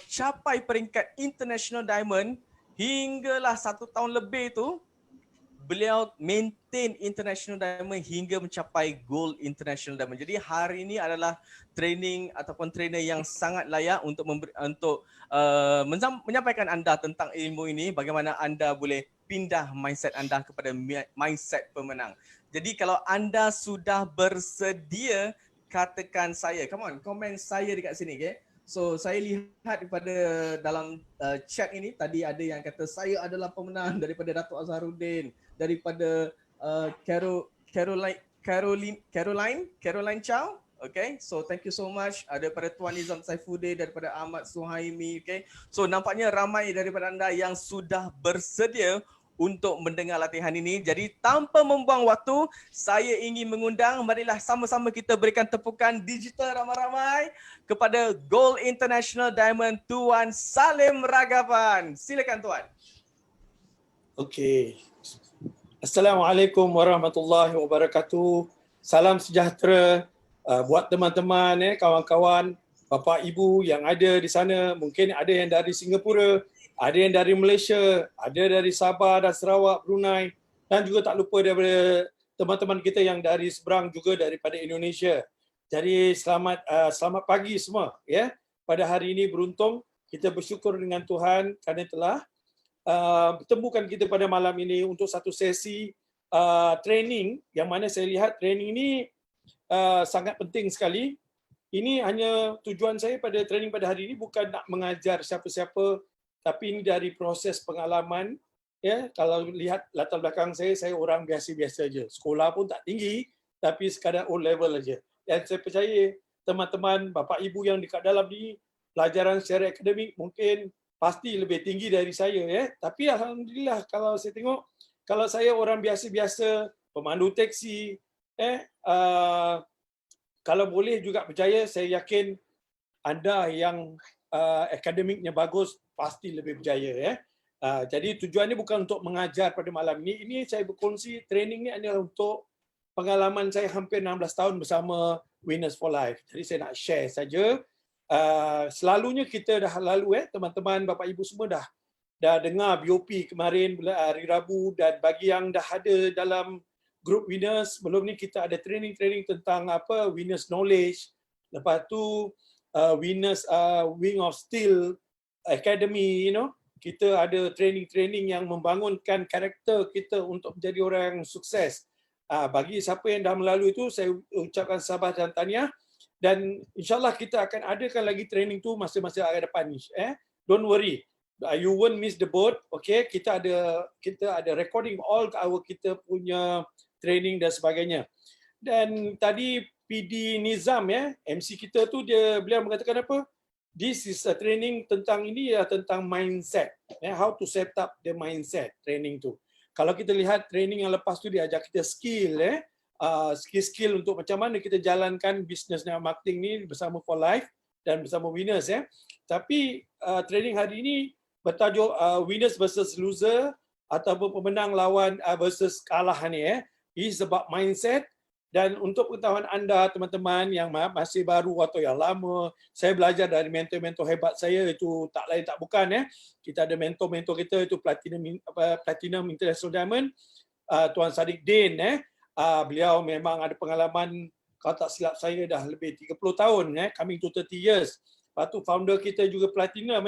capai peringkat International Diamond hinggalah 1 tahun lebih tu, beliau maintain International Diamond hingga mencapai Gold International Diamond. Jadi hari ini adalah training ataupun trainer yang sangat layak untuk menyampaikan anda tentang ilmu ini, bagaimana anda boleh pindah mindset anda kepada mindset pemenang. Jadi kalau anda sudah bersedia, katakan saya. Come on, komen saya dekat sini, okay? So saya lihat daripada dalam chat ini, tadi ada yang kata saya adalah pemenang daripada Datuk Azharuddin, daripada Caroline Chow. Okay, so thank you so much. Ada daripada Tuan Nizam Saifuddin, daripada Ahmad Suhaimi. Okay, so nampaknya ramai daripada anda yang sudah bersedia untuk mendengar latihan ini. Jadi tanpa membuang waktu, saya ingin mengundang, marilah sama-sama kita berikan tepukan digital ramai-ramai kepada Gold International Diamond Tuan Salim Ragavan. Silakan Tuan. Okey. Assalamualaikum warahmatullahi wabarakatuh. Salam sejahtera buat teman-teman, kawan-kawan, bapa ibu yang ada di sana. Mungkin ada yang dari Singapura, ada yang dari Malaysia, ada dari Sabah dan Sarawak, Brunei, dan juga tak lupa daripada teman-teman kita yang dari seberang juga daripada Indonesia. Jadi selamat pagi semua, ya. Pada hari ini beruntung kita bersyukur dengan Tuhan kerana telah bertemukan kita pada malam ini untuk satu sesi training, yang mana saya lihat training ini sangat penting sekali. Ini hanya tujuan saya pada training pada hari ini bukan nak mengajar siapa-siapa, tapi ini dari proses pengalaman. Ya, kalau lihat latar belakang saya orang biasa-biasa aja. Sekolah pun tak tinggi, tapi sekadar O level aja. Dan saya percaya teman-teman, bapa ibu yang dekat dalam ni, pelajaran secara akademik mungkin pasti lebih tinggi dari saya, ya. Tapi alhamdulillah kalau saya tengok, kalau saya orang biasa-biasa, pemandu teksi, kalau boleh juga berjaya, saya yakin anda yang akademiknya bagus pasti lebih berjaya, ya. Jadi tujuannya bukan untuk mengajar pada malam ini. Ini saya berkongsi, training ni adalah untuk pengalaman saya hampir 16 tahun bersama Winners for Life. Jadi saya nak share saja. Selalunya kita dah lalu, teman-teman, bapa ibu semua dah dengar BOP kemarin hari Rabu, dan bagi yang dah ada dalam grup Winners, sebelum ni kita ada training tentang Winners Knowledge. Lepas tu Winners Wing of Steel Academy, kita ada training yang membangunkan karakter kita untuk menjadi orang yang sukses. Bagi siapa yang dah melalui itu, saya ucapkan sabar dan tahniah. Dan insyaAllah kita akan adakan lagi training tu masa-masa akan depan ni. Don't worry, you won't miss the boat. Okay, kita ada recording all kita punya training dan sebagainya. Dan tadi PD Nizam, MC kita tu, beliau mengatakan apa? This is a training tentang ini, tentang mindset. How to set up the mindset training tu. Kalau kita lihat training yang lepas tu, dia ajar kita skill, skill untuk macam mana kita jalankan bisnes dan marketing ni bersama For Life dan bersama Winners, Tapi training hari ini bertajuk Winners versus Loser ataupun pemenang lawan versus kalah ni, is about mindset. Dan untuk pengetahuan anda teman-teman yang masih baru atau yang lama, saya belajar dari mentor-mentor hebat saya, itu tak lain tak bukan, Kita ada mentor-mentor kita, itu Platinum International Diamond, Tuan Sadiq Din, beliau memang ada pengalaman, kalau tak silap saya dah lebih 30 tahun, coming to 30 years. Lepas tu founder kita juga Platinum,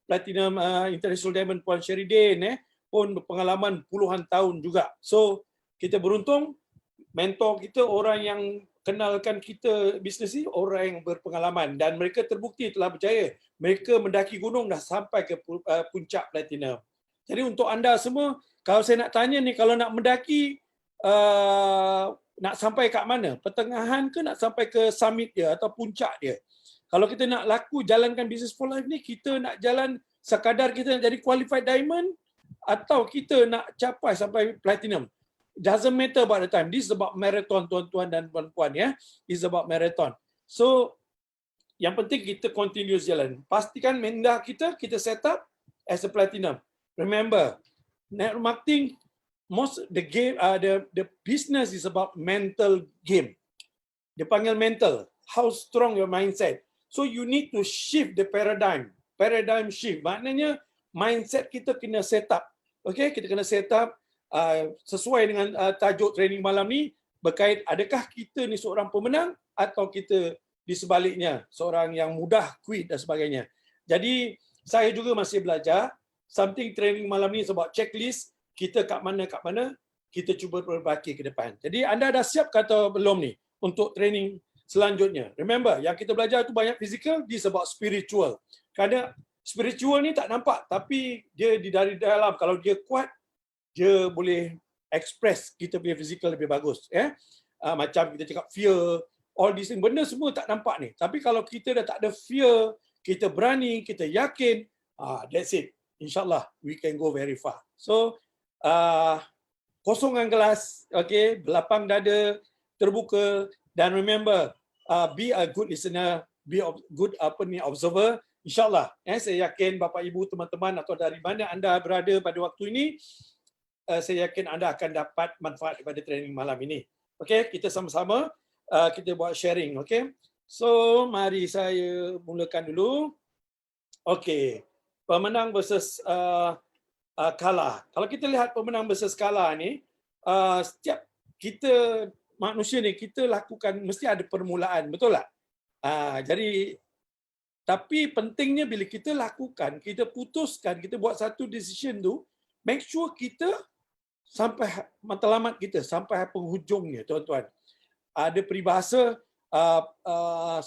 Platinum International Diamond, Puan Sheridin, pun berpengalaman puluhan tahun juga. So kita beruntung, mentor kita orang yang kenalkan kita bisnes ni, orang yang berpengalaman, dan mereka terbukti telah berjaya. Mereka mendaki gunung dah sampai ke puncak Platinum. Jadi untuk anda semua, kalau saya nak tanya ni, kalau nak mendaki, nak sampai kat mana? Pertengahan ke nak sampai ke summit dia atau puncak dia? Kalau kita nak laku jalankan Business for Life ni, kita nak jalan sekadar kita nak jadi qualified diamond atau kita nak capai sampai platinum? Doesn't matter about the time. This is about marathon, tuan-tuan dan puan-puan, It's about marathon. So yang penting kita continuous jalan. Pastikan minda kita set up as a platinum. Remember, network marketing, the business is about mental game. Dia panggil mental. How strong your mindset. So you need to shift the paradigm shift. Maknanya mindset kita kena set up. Okay, kita kena set up sesuai dengan tajuk training malam ni, berkait adakah kita ni seorang pemenang atau kita di sebaliknya seorang yang mudah quit dan sebagainya. Jadi saya juga masih belajar. Something training malam ni sebab checklist, kita kat mana kita cuba perbaiki ke depan. Jadi anda dah siap atau belum ni untuk training selanjutnya? Remember, yang kita belajar tu banyak physical, this about spiritual. Kerana spiritual ni tak nampak, tapi dia dari dalam, kalau dia kuat, dia boleh express kita punya physical lebih bagus. Macam kita cakap fear, all these things, benda semua tak nampak ni. Tapi kalau kita dah tak ada fear, kita berani, kita yakin, that's it. InsyaAllah, we can go very far. So, kosongkan kelas, okay, berlapang dada, terbuka, dan remember, be a good listener, be a good observer. InsyaAllah, saya yakin Bapak Ibu, teman-teman atau dari mana anda berada pada waktu ini, saya yakin anda akan dapat manfaat daripada training malam ini. Okay, kita sama-sama kita buat sharing. Okay, so mari saya mulakan dulu. Okay, pemenang versus kalah. Kalau kita lihat pemenang versus kalah ni, setiap kita manusia ni, kita lakukan mesti ada permulaan, betul tak? Jadi tapi pentingnya bila kita lakukan, kita putuskan, kita buat satu decision tu, make sure kita sampai matlamat kita, sampai penghujungnya, tuan-tuan. Ada peribahasa, apa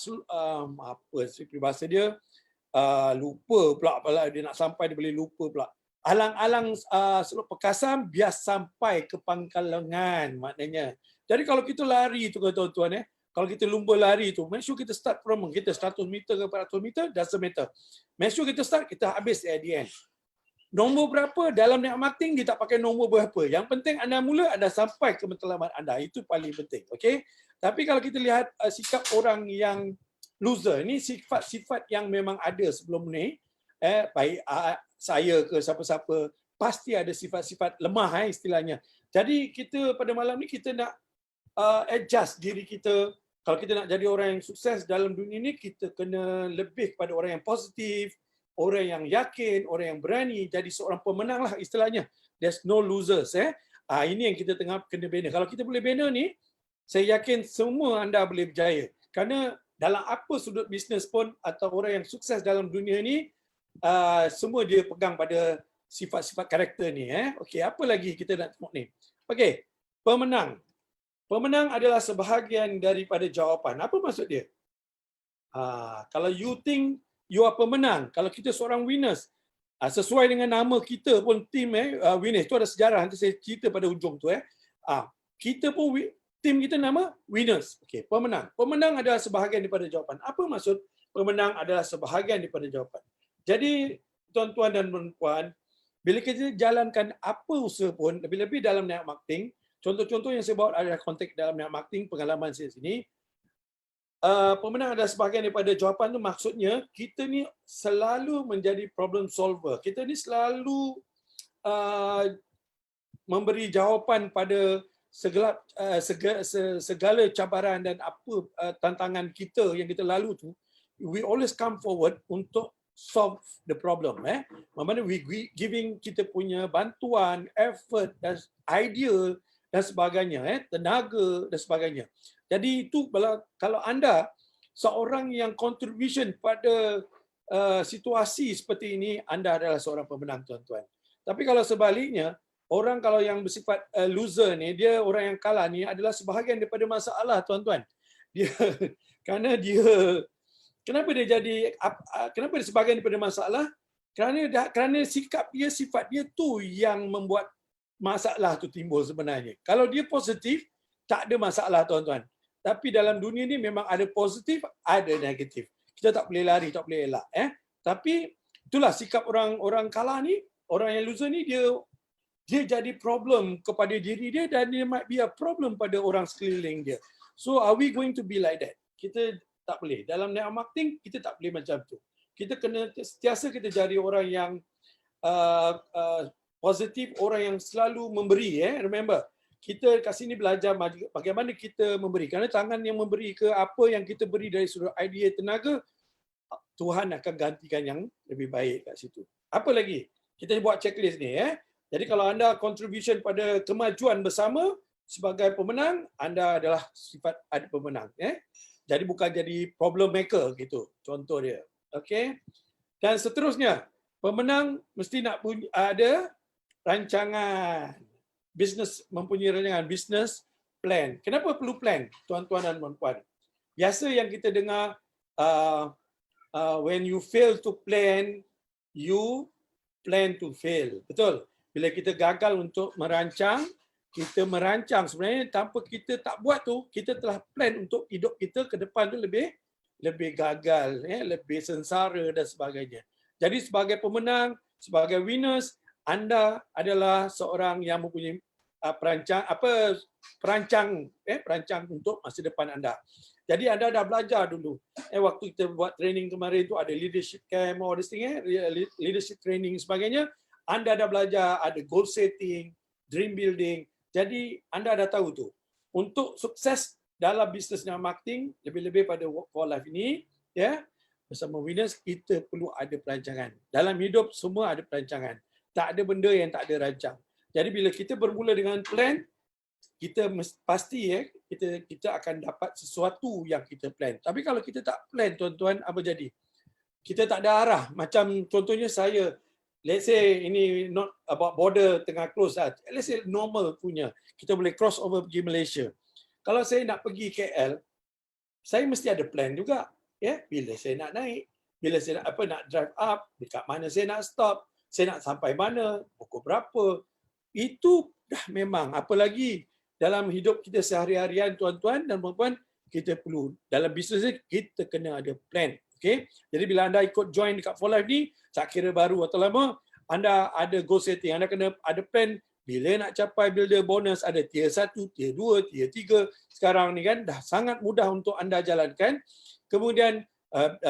sih peribahasa dia? Lupa pula dia nak sampai, dia boleh lupa pula. Alang-alang seluk perkasam, biar sampai ke pangkal lengan, maknanya. Jadi kalau kita lari tu, tuan-tuan, kalau kita lumba lari tu, make sure kita start from kita 100 meter ke 400 meter, doesn't matter. Make sure kita start, kita habis at the end. Nombor berapa dalam niat marketing, dia tak pakai nombor berapa. Yang penting anda mula, anda sampai ke matlamat anda. Itu paling penting. Okay? Tapi kalau kita lihat sikap orang yang loser, ini sifat-sifat yang memang ada sebelum ni. Baik saya ke siapa-siapa, pasti ada sifat-sifat lemah istilahnya. Jadi kita pada malam ni kita nak adjust diri kita. Kalau kita nak jadi orang yang sukses dalam dunia ni, kita kena lebih kepada orang yang positif, orang yang yakin, orang yang berani, jadi seorang pemenang lah istilahnya. There's no losers. Ini yang kita tengah kena bina. Kalau kita boleh bina ni, saya yakin semua anda boleh berjaya. Kerana dalam apa sudut bisnes pun atau orang yang sukses dalam dunia ni, semua dia pegang pada sifat-sifat karakter ni. Okey, apa lagi kita nak tengok ni? Okey, pemenang. Pemenang adalah sebahagian daripada jawapan. Apa maksud dia? Kalau you think you are pemenang, kalau kita seorang winners, sesuai dengan nama kita pun team winners, tu ada sejarah, nanti saya cerita pada hujung tu. Kita pun team kita nama winners. Okey, pemenang. Pemenang adalah sebahagian daripada jawapan. Apa maksud pemenang adalah sebahagian daripada jawapan? Jadi tuan-tuan dan puan-puan, bila kita jalankan apa usaha pun, lebih-lebih dalam niat marketing, contoh-contoh yang saya bawa adalah konteks dalam niat marketing, pengalaman saya sini. Pemenang adalah sebahagian daripada jawapan tu, maksudnya kita ni selalu menjadi problem solver. Kita ni selalu memberi jawapan pada segala cabaran dan apa tantangan kita yang kita lalu tu. We always come forward untuk solve the problem. Maksudnya we giving kita punya bantuan, effort dan idea dan sebagainya, tenaga dan sebagainya. Jadi itu kalau anda seorang yang contribution pada situasi seperti ini, anda adalah seorang pemenang, tuan-tuan. Tapi kalau sebaliknya, orang kalau yang bersifat loser ni, dia orang yang kalah ni adalah sebahagian daripada masalah, tuan-tuan. Kenapa dia sebahagian daripada masalah? Kerana sikap dia, sifat dia tu yang membuat masalah tu timbul sebenarnya. Kalau dia positif, tak ada masalah, tuan-tuan. Tapi dalam dunia ni memang ada positif, ada negatif. Kita tak boleh lari, tak boleh elak. Tapi itulah sikap orang kalah ni, orang yang loser ni, dia jadi problem kepada diri dia dan dia might be a problem pada orang sekeliling dia. So are we going to be like that? Kita tak boleh. Dalam niat marketing, kita tak boleh macam tu. Kita kena sentiasa kita jadi orang yang positif, orang yang selalu memberi. Remember, kita kat sini belajar bagaimana kita memberi. Kerana tangan yang memberi ke apa yang kita beri dari sudut idea, tenaga, Tuhan akan gantikan yang lebih baik kat situ. Apa lagi? Kita buat checklist ni. Jadi kalau anda contribution pada kemajuan bersama sebagai pemenang, anda adalah sifat ada pemenang. Jadi bukan jadi problem maker gitu. Contoh dia. Okey. Dan seterusnya, pemenang mesti nak ada rancangan. Mempunyai rancangan business plan. Kenapa perlu plan, tuan-tuan dan puan-puan? Biasa yang kita dengar, when you fail to plan, you plan to fail. Betul? Bila kita gagal untuk merancang, kita merancang sebenarnya tanpa kita tak buat tu, kita telah plan untuk hidup kita ke depan tu lebih gagal, lebih sengsara dan sebagainya. Jadi sebagai pemenang, sebagai winners, anda adalah seorang yang mempunyai perancang untuk masa depan anda. Jadi anda dah belajar dulu. Waktu kita buat training kemarin tu ada leadership camp, all this thing, leadership training sebagainya. Anda dah belajar ada goal setting, dream building. Jadi anda dah tahu tu. Untuk sukses dalam bisnes dan marketing, lebih-lebih pada work for life ini, bersama winners kita perlu ada perancangan. Dalam hidup semua ada perancangan. Tak ada benda yang tak ada rancang. Jadi bila kita bermula dengan plan, kita pasti kita akan dapat sesuatu yang kita plan. Tapi kalau kita tak plan, tuan-tuan, apa jadi? Kita tak ada arah. Macam contohnya saya, let's say ini not about border tengah close lah. Let's say normal punya. Kita boleh cross over pergi Malaysia. Kalau saya nak pergi KL, saya mesti ada plan juga. Bila saya nak naik, bila saya nak drive up, dekat mana saya nak stop, saya nak sampai mana, pukul berapa. Itu dah memang, apalagi dalam hidup kita sehari-harian, tuan-tuan dan puan-puan, kita perlu, dalam bisnes kita kena ada plan. Okay? Jadi bila anda ikut join dekat For Life ni, tak kira baru atau lama, anda ada goal setting, anda kena ada plan bila nak capai builder bonus, ada tier 1, tier 2, tier 3. Sekarang ni kan dah sangat mudah untuk anda jalankan. Kemudian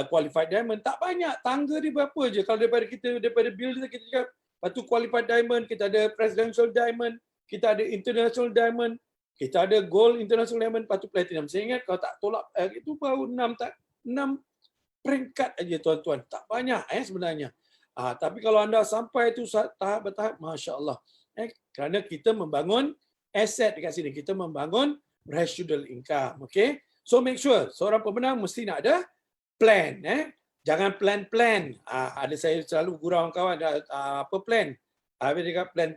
qualified diamond, tak banyak, tangga dia berapa je. Kalau daripada builder kita cakap, lepas tu qualified diamond, kita ada presidential diamond, kita ada international diamond, kita ada gold international diamond, lepas tu platinum. Saya ingat kalau tak tolak itu baru 6 peringkat aja, tuan-tuan. Tak banyak sebenarnya. Tapi kalau anda sampai tu tahap bertahap, masya-Allah. Kerana kita membangun aset dekat sini, kita membangun residual income. Okay? So make sure seorang pemenang mesti nak ada plan. Jangan plan-plan. Ada saya selalu gurau kawan, apa plan? Habis dia kata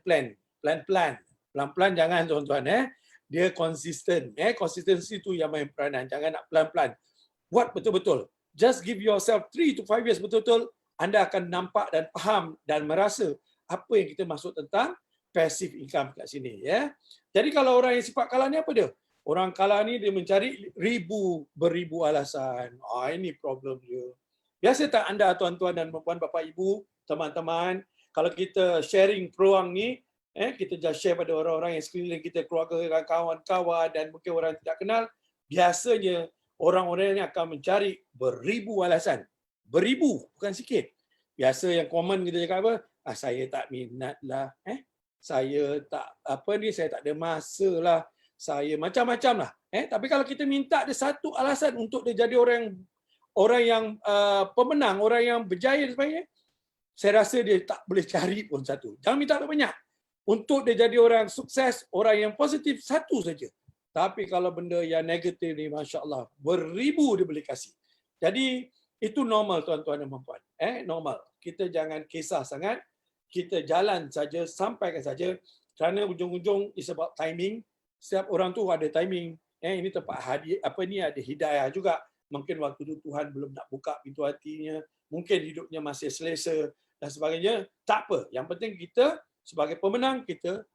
plan-plan. Pelan-pelan jangan, tuan-tuan. Dia konsisten. Konsistensi tu yang main peranan. Jangan nak pelan-pelan. Buat betul-betul. Just give yourself 3 to 5 years betul-betul. Anda akan nampak dan faham dan merasa apa yang kita maksud tentang passive income kat sini. Jadi kalau orang yang sifat kalah ni apa dia? Orang kalah ni dia mencari beribu alasan. Ini problem dia. Biasa tak anda, tuan-tuan dan puan, bapa, ibu, teman-teman, kalau kita sharing peluang ni, kita just share pada orang-orang yang sekeliling kita, keluarga, kawan-kawan dan mungkin orang yang tidak kenal, biasanya orang-orang ini akan mencari beribu alasan. Beribu, bukan sikit. Biasa yang common kita cakap apa? Saya tak minat lah. Saya tak saya tak ada masa lah. Saya macam-macam lah. Tapi kalau kita minta ada satu alasan untuk dia jadi orang yang pemenang, orang yang berjaya dan sebagainya, saya rasa dia tak boleh cari pun satu. Jangan minta banyak. Untuk dia jadi orang sukses, orang yang positif, satu saja. Tapi kalau benda yang negatif ni, Masya Allah, beribu dia boleh kasih. Jadi, itu normal, tuan-tuan dan puan-puan. Normal. Kita jangan kisah sangat. Kita jalan saja, sampaikan saja. Kerana ujung-ujung is about timing. Setiap orang tu ada timing. Ini tempat ada hidayah juga. Mungkin waktu itu Tuhan belum nak buka pintu hatinya. Mungkin hidupnya masih selesa dan sebagainya. Tak apa. Yang penting kita sebagai pemenang, kita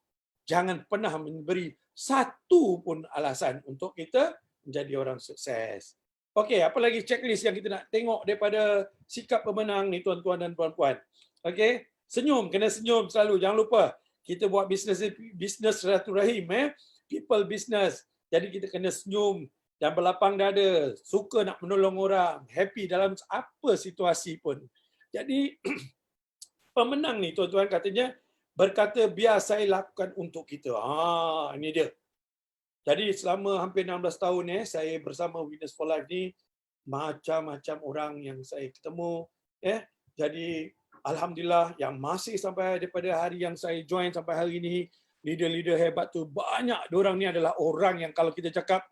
jangan pernah memberi satu pun alasan untuk kita menjadi orang sukses. Okey, apa lagi checklist yang kita nak tengok daripada sikap pemenang ni, tuan-tuan dan puan-puan? Okey, senyum, kena senyum selalu. Jangan lupa, kita buat bisnes silaturahim, people business. Jadi kita kena senyum dan berlapang dada, suka nak menolong orang, happy dalam apa situasi pun. Jadi pemenang ni, tuan-tuan, katanya berkata biar saya lakukan untuk kita. Ini dia. Jadi selama hampir 16 tahun saya bersama Winners for Life ni, macam-macam orang yang saya ketemu. Jadi alhamdulillah yang masih sampai daripada hari yang saya join sampai hari ini, leader-leader hebat tu banyak diorang ni adalah orang yang kalau kita cakap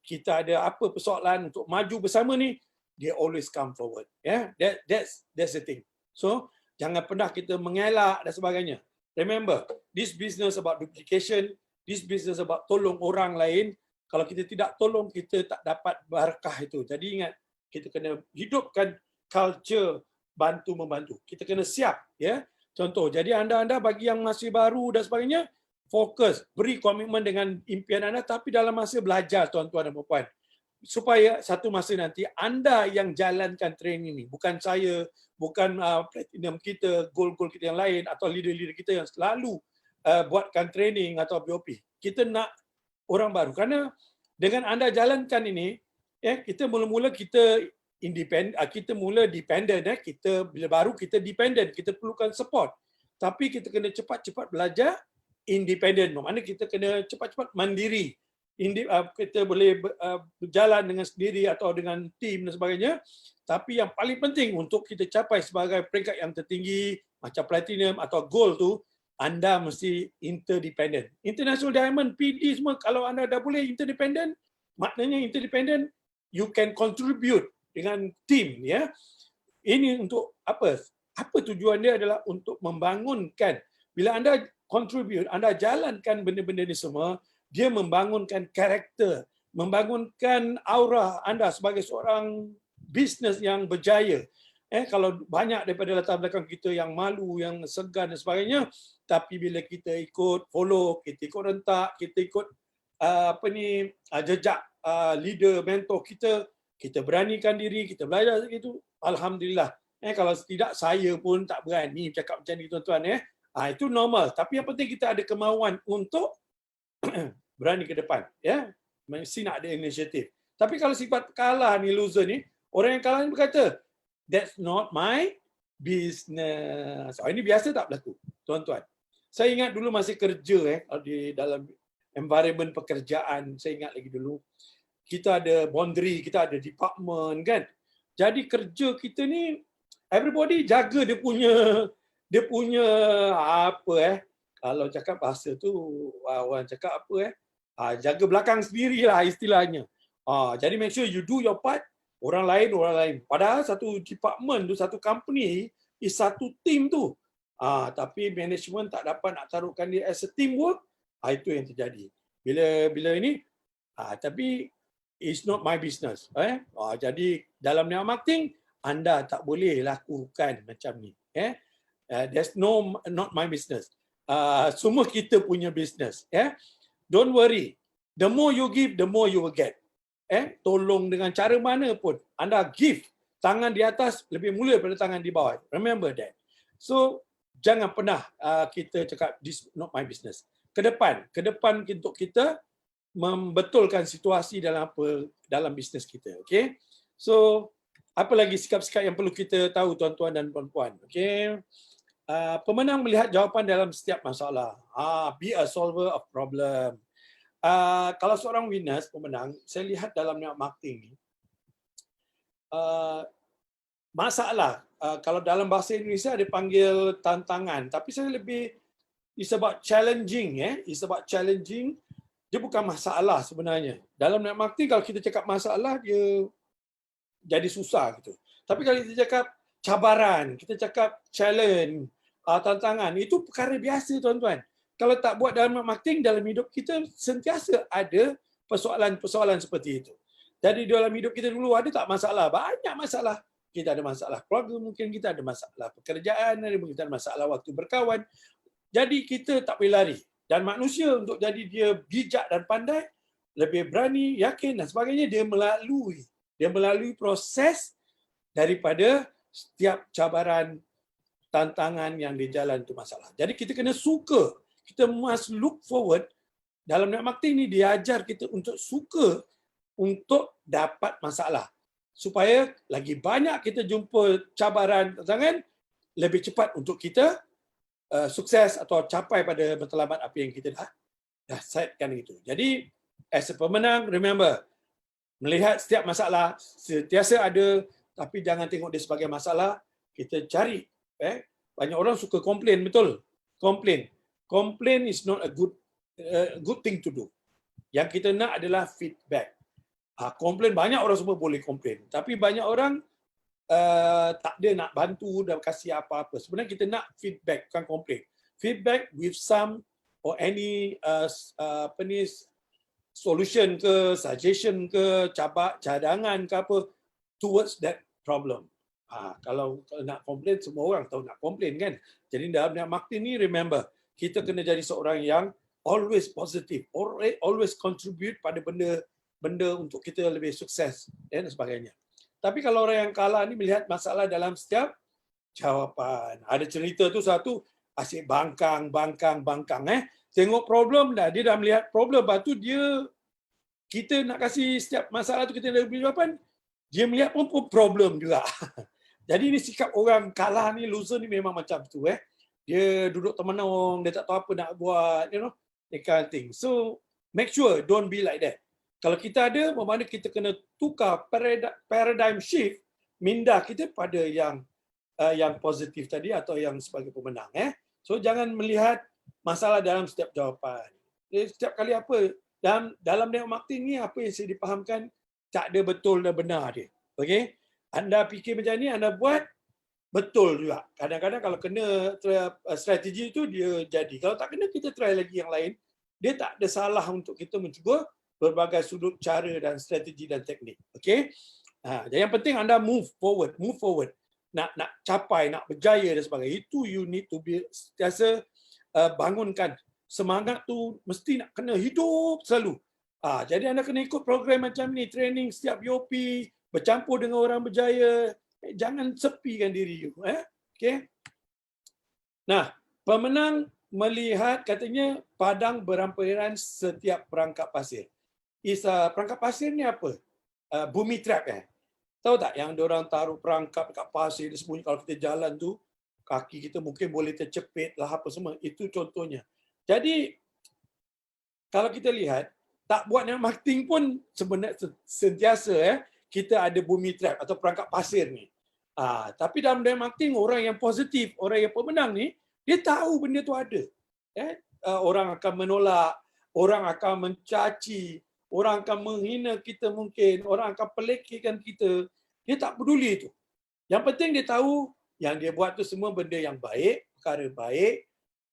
kita ada apa persoalan untuk maju bersama ni, they always come forward. That's the thing. So jangan pernah kita mengelak dan sebagainya. Remember, this business about duplication, this business about tolong orang lain. Kalau kita tidak tolong, kita tak dapat barakah itu. Jadi ingat, kita kena hidupkan culture bantu-membantu. Kita kena siap. Contoh, jadi anda bagi yang masih baru dan sebagainya, fokus, beri komitmen dengan impian anda, tapi dalam masa belajar, tuan-tuan dan puan-puan. Supaya satu masa nanti, anda yang jalankan training ini. Bukan saya, bukan platinum kita, goal-goal kita yang lain, atau leader-leader kita yang selalu buatkan training atau BOP. Kita nak orang baru. Karena dengan anda jalankan ini, kita mula-mula kita independent, kita mula dependent, kita bila baru kita dependent, kita perlukan support. Tapi kita kena cepat-cepat belajar independent. Maksudnya kita kena cepat-cepat mandiri. Kita boleh berjalan dengan sendiri atau dengan tim dan sebagainya. Tapi yang paling penting untuk kita capai sebagai peringkat yang tertinggi macam platinum atau gold tu, anda mesti interdependent. International Diamond, PD semua, kalau anda dah boleh interdependent, maknanya interdependent, you can contribute dengan tim. Ini untuk apa? Apa tujuan dia adalah untuk membangunkan. Bila anda contribute, anda jalankan benda-benda ni semua, dia membangunkan karakter, membangunkan aura anda sebagai seorang bisnes yang berjaya. Kalau banyak daripada latar belakang kita yang malu, yang segan dan sebagainya, tapi bila kita ikut follow, kita ikut rentak, kita ikut jejak leader, mentor kita beranikan diri, kita belajar gitu, alhamdulillah. Kalau tidak, saya pun tak berani cakap macam ni, tuan-tuan. Itu normal. Tapi yang penting kita ada kemauan untuk berani ke depan. Mesti nak ada inisiatif. Tapi kalau sifat kalah ni, loser ni, orang yang kalah ni berkata, that's not my business. Ini biasa tak berlaku, tuan-tuan. Saya ingat dulu masih kerja di dalam environment pekerjaan, saya ingat lagi dulu. Kita ada boundary, kita ada department kan. Jadi kerja kita ni everybody jaga dia punya apa kalau cakap bahasa tu orang cakap apa jaga belakang sendirilah istilahnya. Jadi make sure you do your part, orang lain. Padahal satu department tu, satu company is satu team tu. Tapi management tak dapat nak taruhkan dia as a teamwork. Itu yang terjadi. Bila ini tapi it's not my business. Jadi dalam network marketing anda tak boleh lakukan macam ni. There's not my business. Semua kita punya business. Don't worry. The more you give, the more you will get. Tolong dengan cara mana pun. Anda give, tangan di atas lebih mulia daripada tangan di bawah. Remember that. So, jangan pernah kita cakap, this not my business. Ke depan untuk kita membetulkan situasi dalam bisnes kita. Okay? So, apa lagi sikap-sikap yang perlu kita tahu, tuan-tuan dan puan-puan? Okay? Pemenang melihat jawapan dalam setiap masalah. Be a solver of problem. Kalau seorang winners, pemenang, saya lihat dalam network marketing ni, masalah, kalau dalam bahasa Indonesia dia panggil tantangan, tapi saya lebih, it's about challenging. It's about challenging. Dia bukan masalah sebenarnya. Dalam network marketing, kalau kita cakap masalah, dia jadi susah gitu. Tapi kalau kita cakap cabaran, kita cakap challenge, tantangan, itu perkara biasa, tuan-tuan. Kalau tak buat dalam marketing, dalam hidup kita sentiasa ada persoalan-persoalan seperti itu. Jadi dalam hidup kita dulu ada tak masalah? Banyak masalah. Kita ada masalah keluarga, mungkin kita ada masalah pekerjaan, kita ada masalah waktu berkawan. Jadi kita tak boleh lari. Dan manusia untuk jadi dia bijak dan pandai, lebih berani, yakin dan sebagainya, dia melalui proses daripada setiap cabaran, tantangan yang di jalan itu masalah. Jadi kita kena suka. Kita must look forward. Dalam network marketing ni diajar kita untuk suka untuk dapat masalah. Supaya lagi banyak kita jumpa cabaran, tantangan, lebih cepat untuk kita sukses atau capai pada matlamat apa yang kita dah setkan itu. Jadi, as a pemenang, remember, Melihat setiap masalah, sentiasa ada, tapi jangan tengok dia sebagai masalah. Kita cari. Banyak orang suka komplain, betul? Komplain. Complain is not a good thing to do. Yang kita nak adalah feedback. Komplain, banyak orang semua boleh komplain. Tapi banyak orang tak ada nak bantu dan kasih apa-apa. Sebenarnya kita nak feedback, bukan komplain. Feedback with some or any solution ke, suggestion ke, cadangan ke apa towards that problem. Kalau nak komplain, semua orang tahu nak komplain kan. Jadi dalam niat marketing ni, remember, kita kena jadi seorang yang always positive, always contribute pada benda untuk kita lebih sukses dan sebagainya. Tapi kalau orang yang kalah ni melihat masalah dalam setiap jawapan. Ada cerita tu satu, asyik bangkang. Tengok problem dah, dia dah melihat problem, lepas tu kita nak kasih setiap masalah tu kita ada jawapan, dia melihat pun problem juga. Jadi ni sikap orang kalah ni, loser ni memang macam tu. Dia duduk termenung, dia tak tahu apa nak buat, that kind of thing. So make sure don't be like that. Kalau kita ada, bermakna kita kena tukar paradigm shift, minda kita pada yang positif tadi atau yang sebagai pemenang. So jangan melihat masalah dalam setiap jawapan. Setiap kali apa, dalam network marketing ni apa yang saya dipahamkan, tak ada betul dan benar dia. Okay? Anda fikir macam ni, anda buat, betul juga. Kadang-kadang kalau kena strategi itu, dia jadi. Kalau tak kena, kita try lagi yang lain. Dia tak ada salah untuk kita mencuba berbagai sudut cara dan strategi dan teknik. Okay? Jadi yang penting anda move forward. Nak capai, nak berjaya dan sebagainya. Itu you need to be sentiasa bangunkan. Semangat tu mesti nak kena hidup selalu. Jadi anda kena ikut program macam ni, training setiap UOP, bercampur dengan orang berjaya. Jangan sepikan diri you. Okay? Nah, pemenang melihat katanya padang berampiran setiap perangkap pasir. Perangkap pasir ni apa? Bumi trap Tahu tak yang diorang taruh perangkap dekat pasir, dia sembunyi kalau kita jalan tu, kaki kita mungkin boleh tercepit lah apa semua. Itu contohnya. Jadi, kalau kita lihat, tak buat network marketing pun sebenarnya sentiasa kita ada bumi trap atau perangkap pasir ni. Tapi dalam network marketing, orang yang positif, orang yang pemenang ni, dia tahu benda tu ada. Orang akan menolak, orang akan mencaci, orang akan menghina kita mungkin, orang akan pelekehkan kita. Dia tak peduli itu. Yang penting dia tahu yang dia buat tu semua benda yang baik, perkara baik.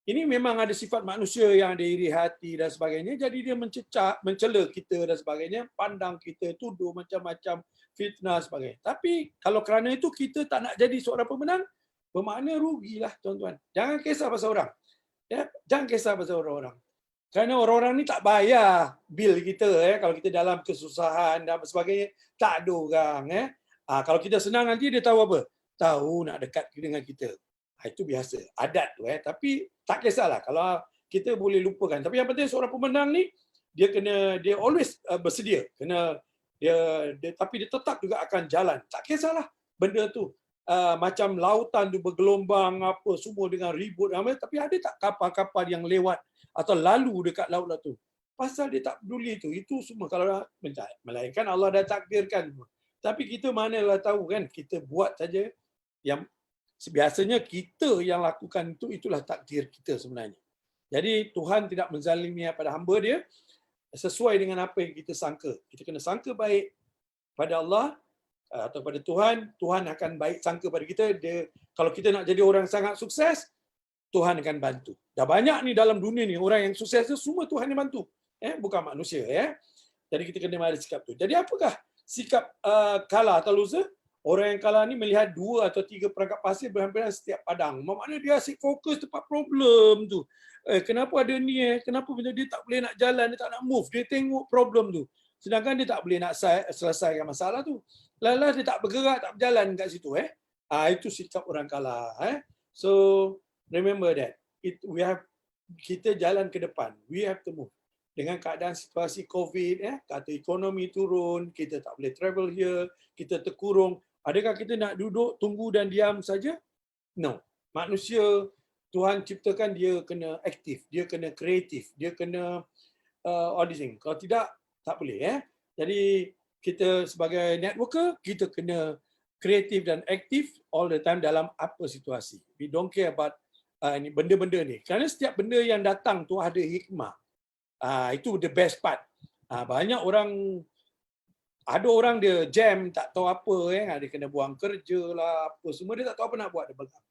Ini memang ada sifat manusia yang ada iri hati dan sebagainya. Jadi dia mencela kita dan sebagainya, pandang kita, tuduh macam-macam, fitnah dan sebagainya. Tapi kalau kerana itu kita tak nak jadi seorang pemenang, bermakna rugilah tuan-tuan. Jangan kisah pasal orang. Jangan kisah pasal orang-orang. Kerana orang-orang ni tak bayar bil kita kalau kita dalam kesusahan dan sebagainya, tak ada orang kalau kita senang nanti dia tahu apa? Tahu nak dekat dengan kita. Itu biasa, adat tu tapi tak kisahlah kalau kita boleh lupakan. Tapi yang penting seorang pemenang ni dia always bersedia. Tapi dia tetap juga akan jalan. Tak kisahlah benda tu. Macam lautan tu bergelombang apa semua dengan ribut tapi ada tak kapal-kapal yang lewat atau lalu dekat laut tu? Pasal dia tak peduli tu. Itu semua kalau melainkan Allah dah takdirkan. Tapi kita manalah tahu kan, kita buat saja yang biasanya kita yang lakukan itu, itulah takdir kita sebenarnya. Jadi Tuhan tidak menzalimi pada hamba dia sesuai dengan apa yang kita sangka. Kita kena sangka baik pada Allah atau pada Tuhan, Tuhan akan baik sangka pada kita. Kalau kita nak jadi orang sangat sukses, Tuhan akan bantu. Dah banyak ni dalam dunia ni orang yang sukses tu semua Tuhan yang bantu. Bukan manusia Jadi kita kena ada sikap tu. Jadi apakah sikap kalah atau loser? Orang yang kalah ni melihat 2 atau 3 perangkap pasir berhampiran setiap padang. Maknanya dia asyik fokus tempat problem tu. Kenapa ada ni Kenapa benda dia tak boleh nak jalan, dia tak nak move. Dia tengok problem tu. Sedangkan dia tak boleh nak selesaikan masalah tu. Lalu dia tak bergerak, tak berjalan kat situ Itu sikap orang kalah So remember that. Kita jalan ke depan. We have to move. Dengan keadaan situasi COVID, kata ekonomi turun, kita tak boleh travel here, kita terkurung. Adakah kita nak duduk, tunggu dan diam saja? No. Manusia, Tuhan ciptakan dia kena aktif, dia kena kreatif, dia kena auditing. Kalau tidak, tak boleh. Jadi kita sebagai networker, kita kena kreatif dan aktif all the time dalam apa situasi. We don't care about ni benda-benda ni. Kerana setiap benda yang datang tu ada hikmah. Itu the best part. Banyak orang, ada orang dia jam tak tahu apa, dia kena buang kerja lah, apa semua dia tak tahu apa nak buat, dia belah.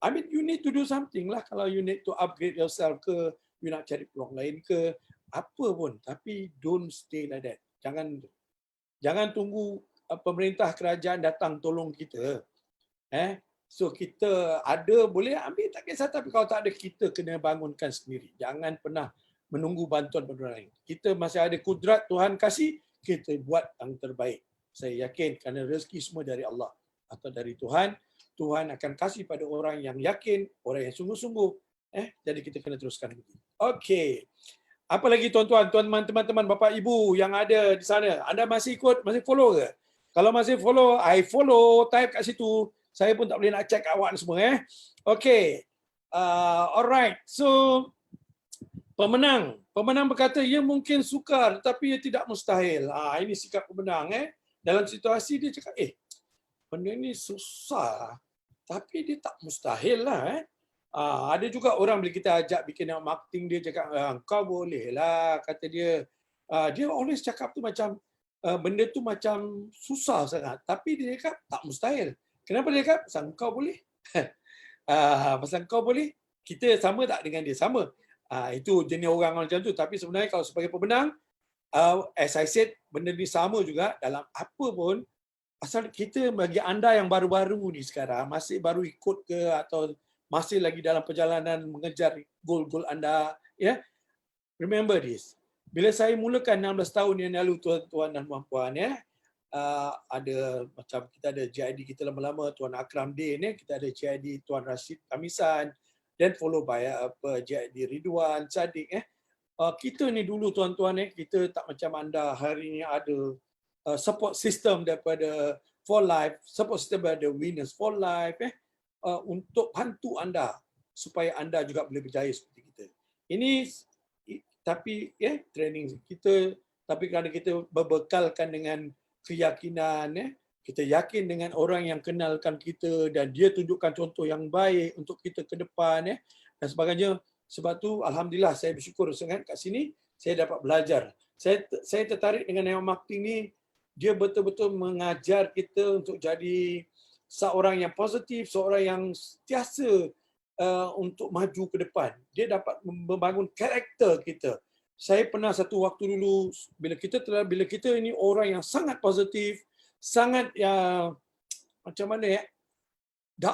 I mean, you need to do something lah. Kalau you need to upgrade yourself ke, you nak cari peluang lain ke, apa pun. Tapi don't stay like that. Jangan tunggu pemerintah kerajaan datang tolong kita. So kita ada boleh ambil tak kisah, tapi kalau tak ada kita kena bangunkan sendiri. Jangan pernah menunggu bantuan orang lain. Kita masih ada kudrat Tuhan kasih, kita buat yang terbaik. Saya yakin kerana rezeki semua dari Allah atau dari Tuhan. Tuhan akan kasih pada orang yang yakin, orang yang sungguh-sungguh. Jadi kita kena teruskan begitu. Okey. Apa lagi tuan-tuan, teman-teman, bapa ibu yang ada di sana, anda masih ikut, masih follow ke? Kalau masih follow, I follow, type kat situ. Saya pun tak boleh nak check awak semua. Okey. Alright. So pemenang berkata ia mungkin sukar tetapi ia tidak mustahil. Ini sikap pemenang. Dalam situasi dia cakap, benda ni susah tapi dia tak mustahil lah. Ada juga orang bila kita ajak bikin marketing, dia cakap, kau boleh lah, kata dia. Dia always cakap tu macam, benda tu macam susah sangat. Tapi dia cakap, tak mustahil. Kenapa dia cakap? Pasal kau boleh. Pasal kau boleh, kita sama tak dengan dia? Sama. Itu jenis orang macam tu. Tapi sebenarnya kalau sebagai pemenang, as I said, benda ni sama juga dalam apa pun. Asal kita, bagi anda yang baru-baru ni sekarang, masih baru ikut ke atau masih lagi dalam perjalanan mengejar gol-gol anda, remember this. Bila saya mulakan 16 tahun yang lalu, tuan-tuan dan puan-puan, ada macam kita ada JID kita lama-lama, Tuan Akram Din, kita ada JID Tuan Rashid Kamisan, then follow by JID Ridwan Sadiq. Kita ni dulu tuan-tuan, kita tak macam anda hari ni ada support system daripada For Life, support system daripada Winners For Life, untuk bantu anda supaya anda juga boleh berjaya seperti kita. Ini tapi training kita, tapi kerana kita berbekalkan dengan keyakinan, kita yakin dengan orang yang kenalkan kita dan dia tunjukkan contoh yang baik untuk kita ke depan, dan sebagainya. Sebab tu alhamdulillah saya bersyukur sangat kat sini saya dapat belajar. Saya tertarik dengan yang marketing ni, dia betul-betul mengajar kita untuk jadi seorang yang positif, seorang yang sentiasa untuk maju ke depan. Dia dapat membangun karakter kita. Saya pernah satu waktu dulu, bila kita ini orang yang sangat positif, sangat macam mana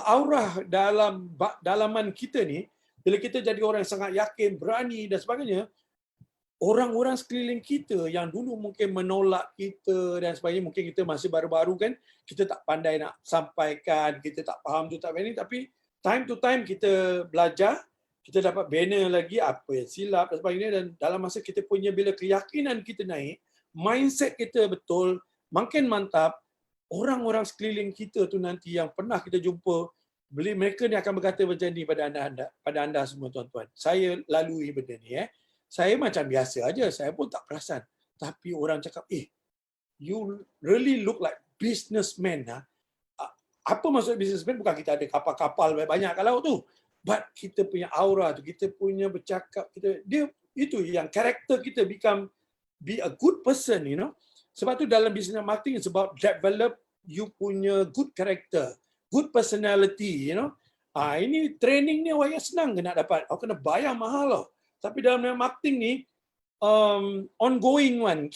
aurah dalam dalaman kita ni, bila kita jadi orang yang sangat yakin, berani dan sebagainya, orang-orang sekeliling kita yang dulu mungkin menolak kita dan sebagainya, mungkin kita masih baru-baru kan, kita tak pandai nak sampaikan, kita tak faham tu tak ini, tapi time to time kita belajar, kita dapat banner lagi apa yang silap dan sebagainya, dan dalam masa kita punya, bila keyakinan kita naik, mindset kita betul, makin mantap, orang-orang sekeliling kita tu nanti yang pernah kita jumpa, mereka ni akan berkata macam ni pada anda semua tuan-tuan. Saya lalui benda ni. Saya macam biasa aja, saya pun tak perasan. Tapi orang cakap, you really look like businessman. Apa maksud businessman? Bukan kita ada kapal-kapal banyak kat laut tu. But kita punya aura tu, kita punya bercakap, dia itu yang karakter kita be a good person, Sebab tu dalam business marketing it's about develop you punya good character, good personality, Ini training ni awak yang senang ke nak dapat. Awak kena bayar mahal loh. Tapi dalam marketing ni, ongoing one,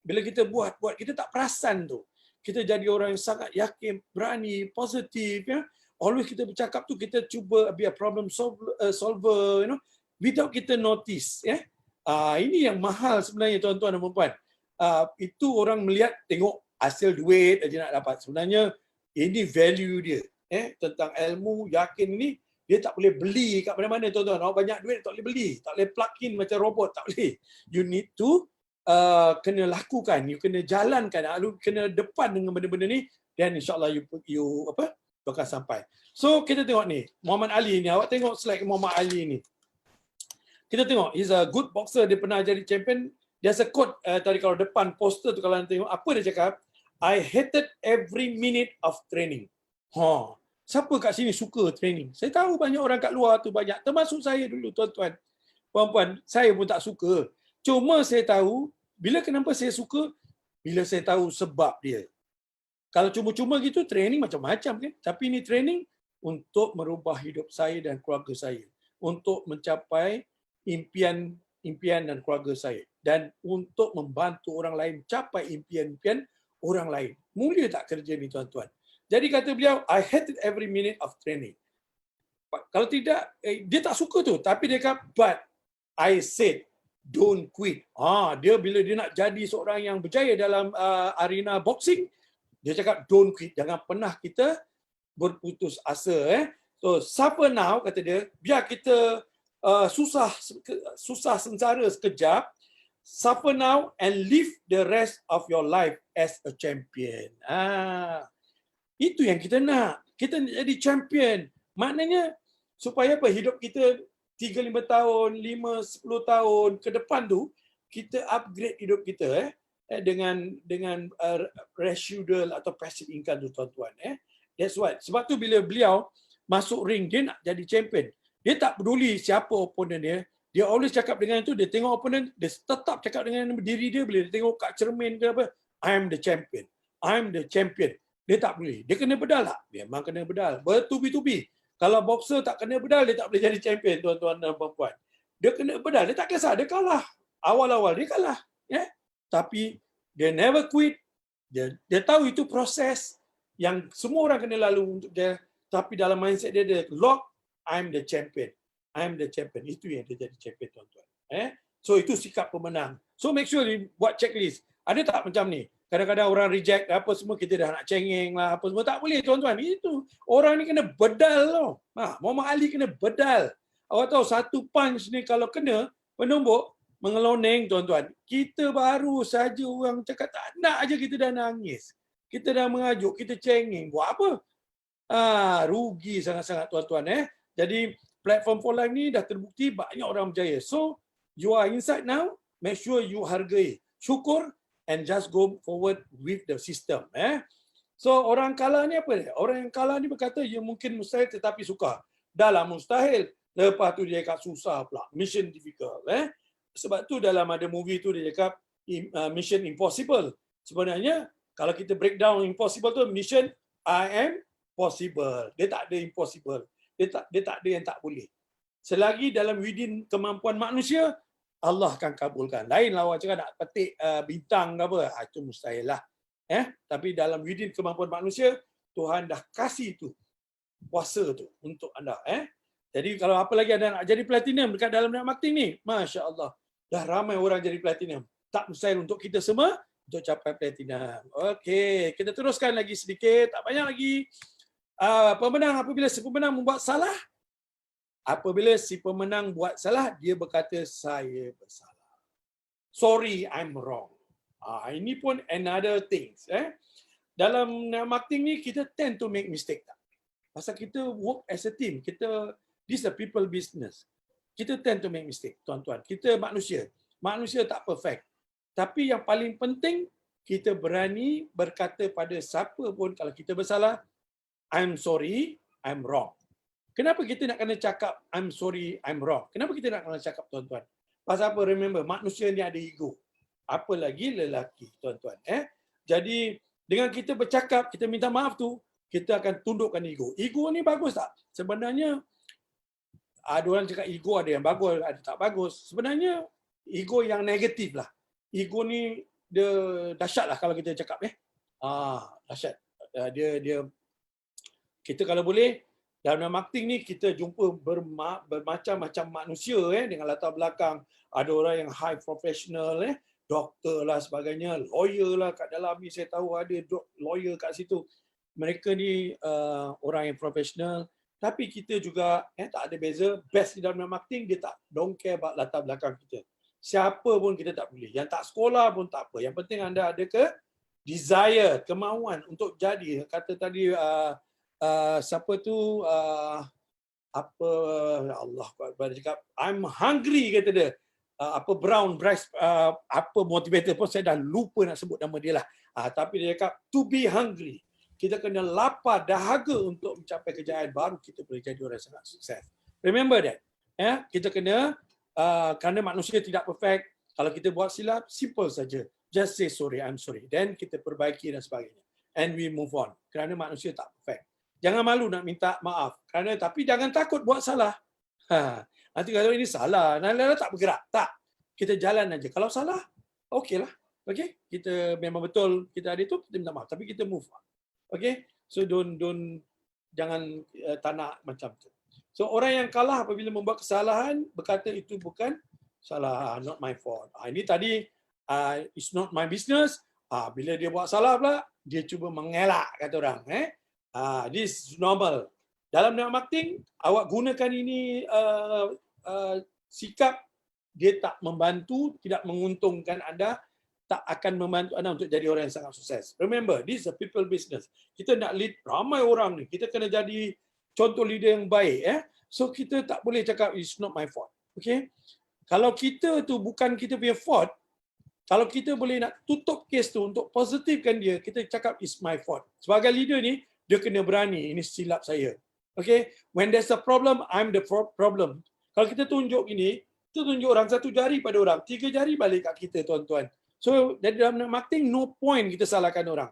bila kita buat, kita tak perasan tu. Kita jadi orang yang sangat yakin, berani, positif, Always kita bercakap tu, kita cuba be a problem solver, without kita notice, Ini yang mahal sebenarnya tuan-tuan dan puan-puan. Itu orang melihat, tengok hasil duit aja nak dapat. Sebenarnya ini value dia, tentang ilmu, yakin ini, dia tak boleh beli kat mana-mana tuan-tuan. Awak banyak duit tak boleh beli, tak boleh plug in macam robot, tak boleh. You need to kena lakukan, you kena jalankan, you kena depan dengan benda-benda ni, dan insyaAllah you akan sampai. So kita tengok ni, Muhammad Ali ni, awak tengok slide Muhammad Ali ni. Kita tengok, he's a good boxer, dia pernah jadi champion there's a quote tadi kalau depan poster tu kalau anda tengok, apa dia cakap? I hated every minute of training. Siapa kat sini suka training? Saya tahu banyak orang kat luar tu banyak, termasuk saya dulu tuan-tuan. Puan-puan, saya pun tak suka. Cuma saya tahu, kenapa saya suka? Bila saya tahu sebab dia. Kalau cuma-cuma gitu, training macam-macam kan. Tapi ini training untuk merubah hidup saya dan keluarga saya. Untuk mencapai impian dan keluarga saya. Dan untuk membantu orang lain capai impian-impian orang lain. Mulia tak kerja ni tuan-tuan? Jadi kata beliau, I hated every minute of training. Kalau tidak, dia tak suka tu. Tapi dia kata, but I said, don't quit. Dia bila dia nak jadi seorang yang berjaya dalam arena boxing, dia cakap, don't quit. Jangan pernah kita berputus asa. So, suffer now, kata dia, biar kita susah sengsara sekejap, suffer now and live the rest of your life as a champion. Itu yang kita nak. Kita nak jadi champion. Maknanya supaya apa? Hidup kita 3-5 tahun, 5-10 tahun ke depan tu, kita upgrade hidup kita dengan residual atau passive income tu tuan-tuan. That's what. Sebab tu bila beliau masuk ring, dia nak jadi champion. Dia tak peduli siapa opponent dia. Dia always cakap dengan itu, dia tengok opponent, dia tetap cakap dengan diri dia bila dia tengok kat cermin ke apa, I'm the champion. I'm the champion. Dia tak boleh. Dia kena bedal tak? Memang kena bedal. Bertubi-tubi. Kalau boxer tak kena bedal, dia tak boleh jadi champion, tuan-tuan dan puan-puan. Dia kena bedal. Dia tak kisah. Dia kalah. Awal-awal dia kalah. Tapi dia never quit. Dia tahu itu proses yang semua orang kena lalu untuk dia. Tapi dalam mindset dia lock, I'm the champion. I'm the champion. Itu yang dia jadi champion, tuan-tuan. So itu sikap pemenang. So make sure you buat checklist. Ada tak macam ni? Kadang-kadang orang reject apa semua, kita dah nak cengeng lah apa semua. Tak boleh tuan-tuan. Itu orang ni kena bedal tau. Muhammad Ali kena bedal. Awak tahu satu punch ni kalau kena penumbuk mengeloneng tuan-tuan. Kita baru saja orang cakap tak nak aja kita dah nangis. Kita dah mengajuk, kita cengeng. Buat apa? Rugi sangat-sangat tuan-tuan. Jadi platform for life ni dah terbukti banyak orang berjaya. So you are inside now, make sure you hargai. Syukur and just go forward with the system. So orang kalah ni apa dia? Orang yang kalah ni berkata ya mungkin mustahil tetapi suka. Dah lah mustahil. Lepas tu dia cakap susah pula. Mission difficult. Sebab tu dalam ada movie tu dia cakap Mission Impossible. Sebenarnya kalau kita break down impossible tu, mission I am possible. Dia tak ada impossible. Dia tak ada yang tak boleh. Selagi dalam within kemampuan manusia, Allah akan kabulkan. Lain lah awak cakap nak petik bintang ke apa. Itu mustahil lah. Tapi dalam within kemampuan manusia, Tuhan dah kasih tu puasa tu untuk anda. Jadi kalau apa lagi anda nak jadi platinum dekat dalam net marketing ni, Masya Allah. Dah ramai orang jadi platinum. Tak mustahil untuk kita semua untuk capai platinum. Okey, kita teruskan lagi sedikit. Tak banyak lagi. Pemenang apabila si pemenang membuat salah, apabila si pemenang buat salah, dia berkata saya bersalah. Sorry, I'm wrong. Ini pun another things. Dalam marketing ni kita tend to make mistake tak? Pasal kita work as a team. This is a people business. Kita tend to make mistake, tuan-tuan. Kita manusia. Manusia tak perfect. Tapi yang paling penting, kita berani berkata pada siapa pun kalau kita bersalah, I'm sorry, I'm wrong. Kenapa kita nak kena cakap I'm sorry, I'm wrong? Kenapa kita nak kena cakap tuan-tuan? Pasal apa? Remember, manusia ni ada ego. Apa lagi lelaki, tuan-tuan. Jadi, dengan kita bercakap, kita minta maaf tu, kita akan tundukkan ego. Ego ni bagus tak? Sebenarnya, ada orang cakap ego ada yang bagus, ada tak bagus. Sebenarnya, ego yang negatif lah. Ego ni, dia dahsyat lah kalau kita cakap. Dahsyat. Kita kalau boleh, dalam marketing ni kita jumpa bermacam-macam manusia dengan latar belakang. Ada orang yang high professional, doktor lah sebagainya, lawyer lah kat dalam ni saya tahu ada lawyer kat situ. Mereka ni orang yang profesional. Tapi kita juga tak ada beza. Best di dalam marketing, dia tak don't care about latar belakang kita. Siapa pun kita tak boleh. Yang tak sekolah pun tak apa. Yang penting anda ada desire, kemauan untuk jadi. Kata tadi siapa tu Allah Akbar cakap I'm hungry kata dia. Brown Bryce apa motivator pun saya dah lupa nak sebut nama dia lah. Tapi dia cakap to be hungry. Kita kena lapar dahaga untuk mencapai kejayaan baru kita boleh jadi orang yang sangat sukses. Remember that. Ya, kita kena kerana manusia tidak perfect. Kalau kita buat silap, simple saja. Just say sorry, I'm sorry. Then kita perbaiki dan sebagainya. And we move on. Kerana manusia tak perfect. Jangan malu nak minta maaf. Tapi jangan takut buat salah. Nanti kalau ini salah, Nala tak bergerak. Tak. Kita jalan aja. Kalau salah, okeylah. Okay? Kita memang betul kita ada itu, kita minta maaf. Tapi kita move on. Okay? So jangan tak nak macam tu. So orang yang kalah apabila membuat kesalahan, berkata itu bukan salah, not my fault. Ini tadi, it's not my business. Bila dia buat salah pula, dia cuba mengelak, kata orang. This is normal. Dalam marketing, awak gunakan ini sikap, dia tak membantu, tidak menguntungkan anda, tak akan membantu anda untuk jadi orang yang sangat sukses. Remember, this is a people business. Kita nak lead ramai orang ni. Kita kena jadi contoh leader yang baik. So kita tak boleh cakap it's not my fault. Okay? Kalau kita tu bukan kita punya fault, kalau kita boleh nak tutup kes tu untuk positifkan dia, kita cakap it's my fault. Sebagai leader ni, dia kena berani, ini silap saya. Okay? When there's a problem, I'm the problem. Kalau kita tunjuk ini, kita tunjuk orang satu jari pada orang, 3 jari balik kat kita, tuan-tuan. So, dalam marketing, no point kita salahkan orang.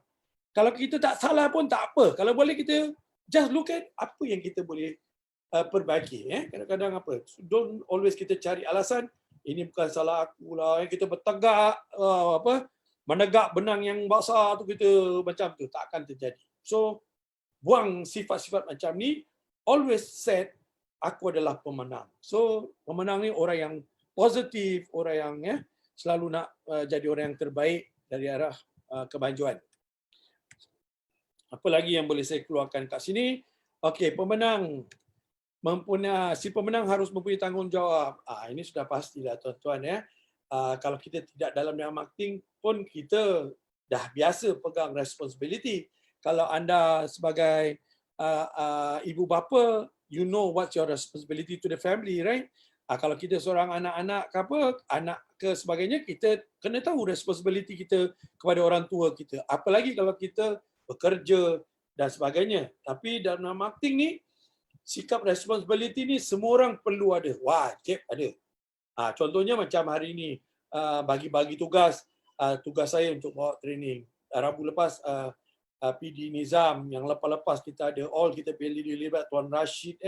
Kalau kita tak salah pun tak apa. Kalau boleh kita just look at apa yang kita boleh perbaiki. Kadang-kadang apa? So, don't always kita cari alasan, ini bukan salah aku lah. Kita bertegak, menegak benang yang basah tu kita macam tu. Tak akan terjadi. So, buang sifat-sifat macam ni, always said, aku adalah pemenang. So, pemenang ni orang yang positif, orang yang selalu nak jadi orang yang terbaik dari arah kemajuan. Apa lagi yang boleh saya keluarkan kat sini? Okey, si pemenang harus mempunyai tanggungjawab. Ini sudah pastilah tuan-tuan. Kalau kita tidak dalam marketing pun kita dah biasa pegang responsibility. Kalau anda sebagai ibu bapa, you know what's your responsibility to the family, right? Kalau kita seorang anak-anak ke apa, anak ke sebagainya, kita kena tahu responsibility kita kepada orang tua kita. Apalagi kalau kita bekerja dan sebagainya. Tapi dalam marketing ni, sikap responsibility ni semua orang perlu ada. Wajib ada. Contohnya macam hari ni, bagi-bagi tugas saya untuk bawa training. Rabu lepas, PD Nizam, yang lepas-lepas kita ada all, kita libat Tuan Rashid,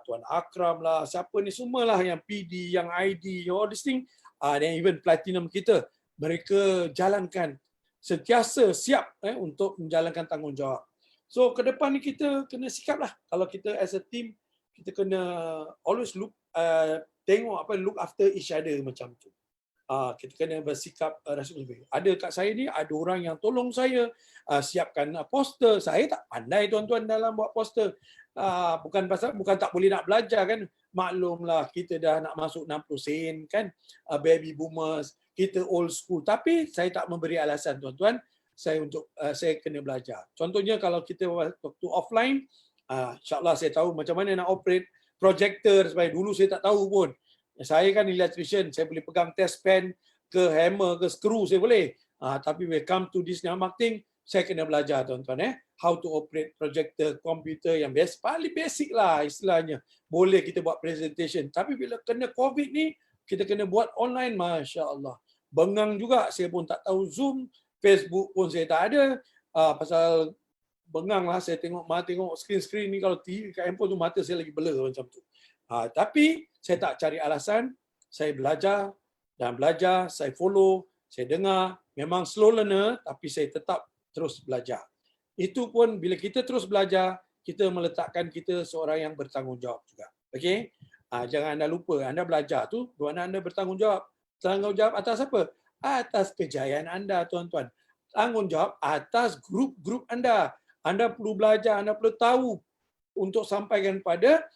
Tuan Akram lah, siapa ni semualah yang PD, yang ID, all this thing, dan even platinum kita, mereka jalankan, sentiasa siap untuk menjalankan tanggungjawab. So ke depan ni kita kena sikap lah, kalau kita as a team, kita kena always look after each other macam tu. Kita kena bersikap responsible. Ada kat saya ni, ada orang yang tolong saya siapkan poster. Saya tak pandai tuan-tuan dalam buat poster. Bukan tak boleh nak belajar kan. Maklumlah kita dah nak masuk 60 sen kan. Baby boomers, kita old school. Tapi saya tak memberi alasan tuan-tuan. Saya kena belajar. Contohnya kalau kita waktu offline, insyaAllah saya tahu macam mana nak operate projector. Sebab dulu saya tak tahu pun. Saya kan electrician, saya boleh pegang test pen ke hammer ke screw saya boleh. Tapi when come to this marketing, saya kena belajar tuan-tuan how to operate projector, komputer yang paling basic lah istilahnya. Boleh kita buat presentation. Tapi bila kena COVID ni, kita kena buat online, masya-Allah. Bengang juga, saya pun tak tahu Zoom, Facebook pun saya tak ada. Pasal bengang lah, saya tengok screen ni, kalau TV kat handphone tu mata saya lagi blur macam tu. Tapi saya tak cari alasan, saya belajar, saya follow, saya dengar, memang slow learner tapi saya tetap terus belajar. Itu pun bila kita terus belajar, kita meletakkan kita seorang yang bertanggungjawab juga. Okey? Jangan anda lupa, anda belajar tu, bukan anda bertanggungjawab. Tanggungjawab atas apa? Atas kejayaan anda, tuan-tuan. Tanggungjawab atas grup-grup anda. Anda perlu belajar, anda perlu tahu untuk sampaikan pada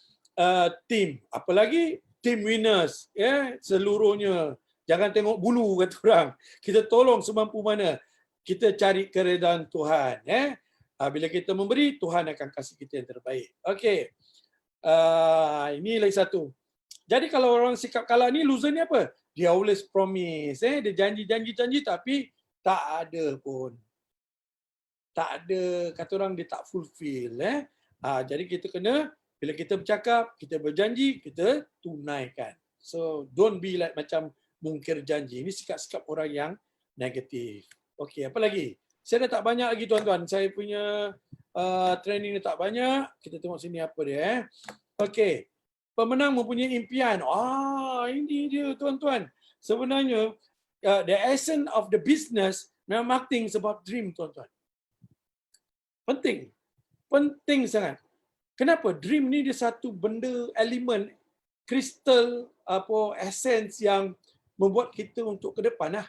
team, apalagi team winners, seluruhnya. Jangan tengok bulu kata orang. Kita tolong semampu mana. Kita cari keredaan Tuhan. Bila kita memberi, Tuhan akan kasih kita yang terbaik. Okey. Ini lagi satu. Jadi kalau orang sikap kalah ni, loser ni apa? Dia always promise, dia janji tapi tak ada pun. Tak ada, kata orang dia tak fulfill. Jadi kita kena, bila kita bercakap, kita berjanji, kita tunaikan. So don't be like macam mungkir janji. Ini sikap-sikap orang yang negatif. Okey, apa lagi? Saya dah tak banyak lagi tuan-tuan. Saya punya training dah tak banyak. Kita tengok sini apa dia. Okey. Pemenang mempunyai impian. Ini dia tuan-tuan. Sebenarnya the essence of the business marketing is about dream tuan-tuan. Penting sangat. Kenapa? Dream ni dia satu benda, elemen, kristal, essence yang membuat kita untuk ke depan lah.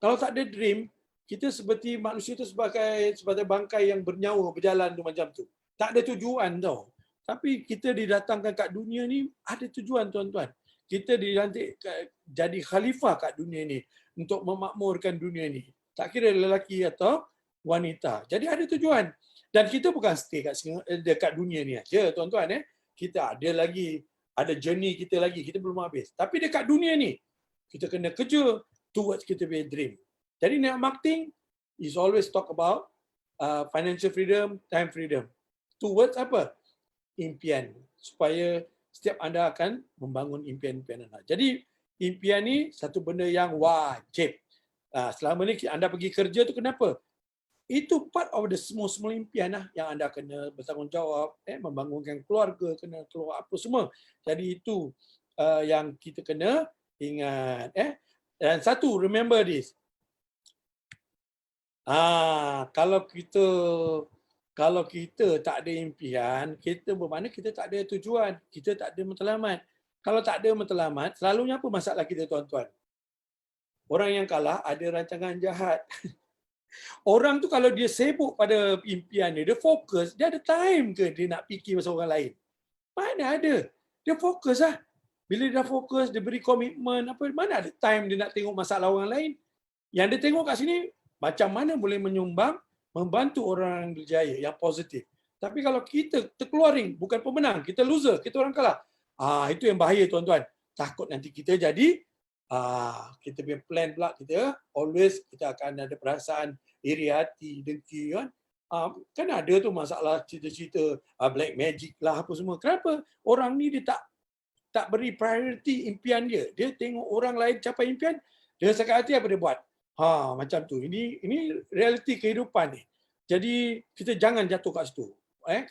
Kalau tak ada dream, kita seperti manusia tu sebagai bangkai yang bernyawa berjalan tu macam tu. Tak ada tujuan tau. Tapi kita didatangkan kat dunia ni ada tujuan tuan-tuan. Kita dilantik jadi khalifah kat dunia ni untuk memakmurkan dunia ni. Tak kira lelaki atau wanita. Jadi ada tujuan. Dan kita bukan stay dekat dunia ni aja tuan-tuan. Kita ada journey kita lagi. Kita belum habis. Tapi dekat dunia ni, kita kena kerja towards kita punya dream. Jadi network marketing is always talk about financial freedom, time freedom. Towards apa? Impian. Supaya setiap anda akan membangun impian-impian anda. Jadi impian ni satu benda yang wajib. Selama ni anda pergi kerja tu kenapa? Itu part of the small impian lah yang anda kena bertanggungjawab, membangunkan keluarga, kena keluar apa semua. Jadi itu yang kita kena ingat. Dan satu, remember this. Kalau kita tak ada impian, kita bermakna kita tak ada tujuan, kita tak ada matlamat. Kalau tak ada matlamat, selalunya apa masalah kita tuan-tuan? Orang yang kalah ada rancangan jahat. Orang tu kalau dia sibuk pada impian dia fokus, dia ada time ke dia nak fikir pasal orang lain? Mana ada? Dia fokus lah. Bila dia dah fokus, dia beri komitmen, mana ada time dia nak tengok masalah orang lain? Yang dia tengok kat sini, macam mana boleh menyumbang, membantu orang yang berjaya, yang positif. Tapi kalau kita terkeluaring, bukan pemenang, kita loser, kita orang kalah. Itu yang bahaya tuan-tuan. Takut nanti kita jadi kita punya plan pula kita always kita akan ada perasaan iri hati, dengki kan. Kan ada tu masalah cerita-cerita black magic lah apa semua. Kenapa? Orang ni dia tak beri priority impian dia. Dia tengok orang lain capai impian, dia sakit hati apa dia buat? Macam tu. Ini realiti kehidupan ni. Jadi kita jangan jatuh kat situ.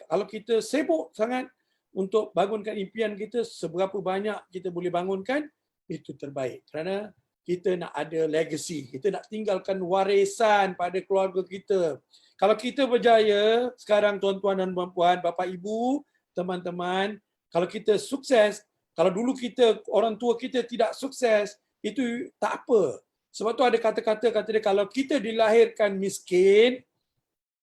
Kalau kita sibuk sangat untuk bangunkan impian kita, seberapa banyak kita boleh bangunkan, itu terbaik. Kerana kita nak ada legacy. Kita nak tinggalkan warisan pada keluarga kita. Kalau kita berjaya, sekarang tuan-tuan dan puan-puan, bapa ibu, teman-teman, kalau kita sukses, kalau dulu orang tua kita tidak sukses, itu tak apa. Sebab tu ada kata dia, kalau kita dilahirkan miskin,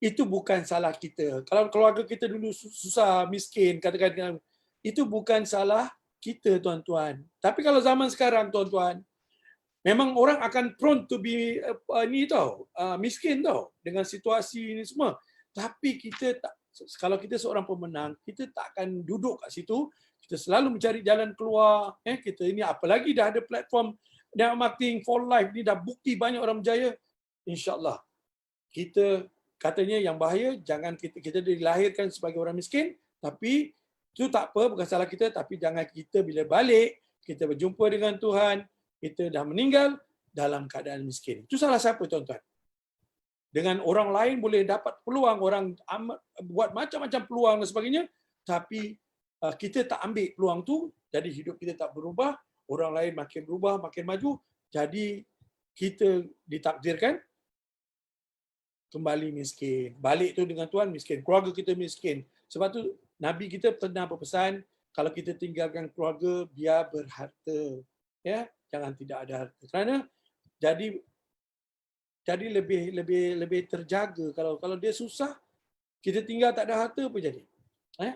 itu bukan salah kita. Kalau keluarga kita dulu susah, miskin, katakan itu bukan salah kita tuan-tuan. Tapi kalau zaman sekarang tuan-tuan, memang orang akan prone to be miskin dengan situasi ini semua. Tapi kita tak, kalau kita seorang pemenang, kita tak akan duduk kat situ. Kita selalu mencari jalan keluar. Kita ini apalagi dah ada platform network marketing for life ni, dah bukti banyak orang berjaya. InsyaAllah. Kita katanya yang bahaya, jangan kita dilahirkan sebagai orang miskin, tapi itu tak apa, bukan salah kita, tapi jangan kita bila balik, kita berjumpa dengan Tuhan, kita dah meninggal dalam keadaan miskin. Itu salah siapa tuan-tuan? Dengan orang lain boleh dapat peluang, orang buat macam-macam peluang dan sebagainya, tapi kita tak ambil peluang tu, jadi hidup kita tak berubah, orang lain makin berubah, makin maju, jadi kita ditakdirkan kembali miskin. Balik tu dengan Tuhan miskin, keluarga kita miskin. Sebab tu Nabi kita pernah berpesan, kalau kita tinggalkan keluarga, biar berharta. Jangan tidak ada harta. Kerana jadi lebih terjaga. Kalau dia susah, kita tinggal tak ada harta, apa jadi?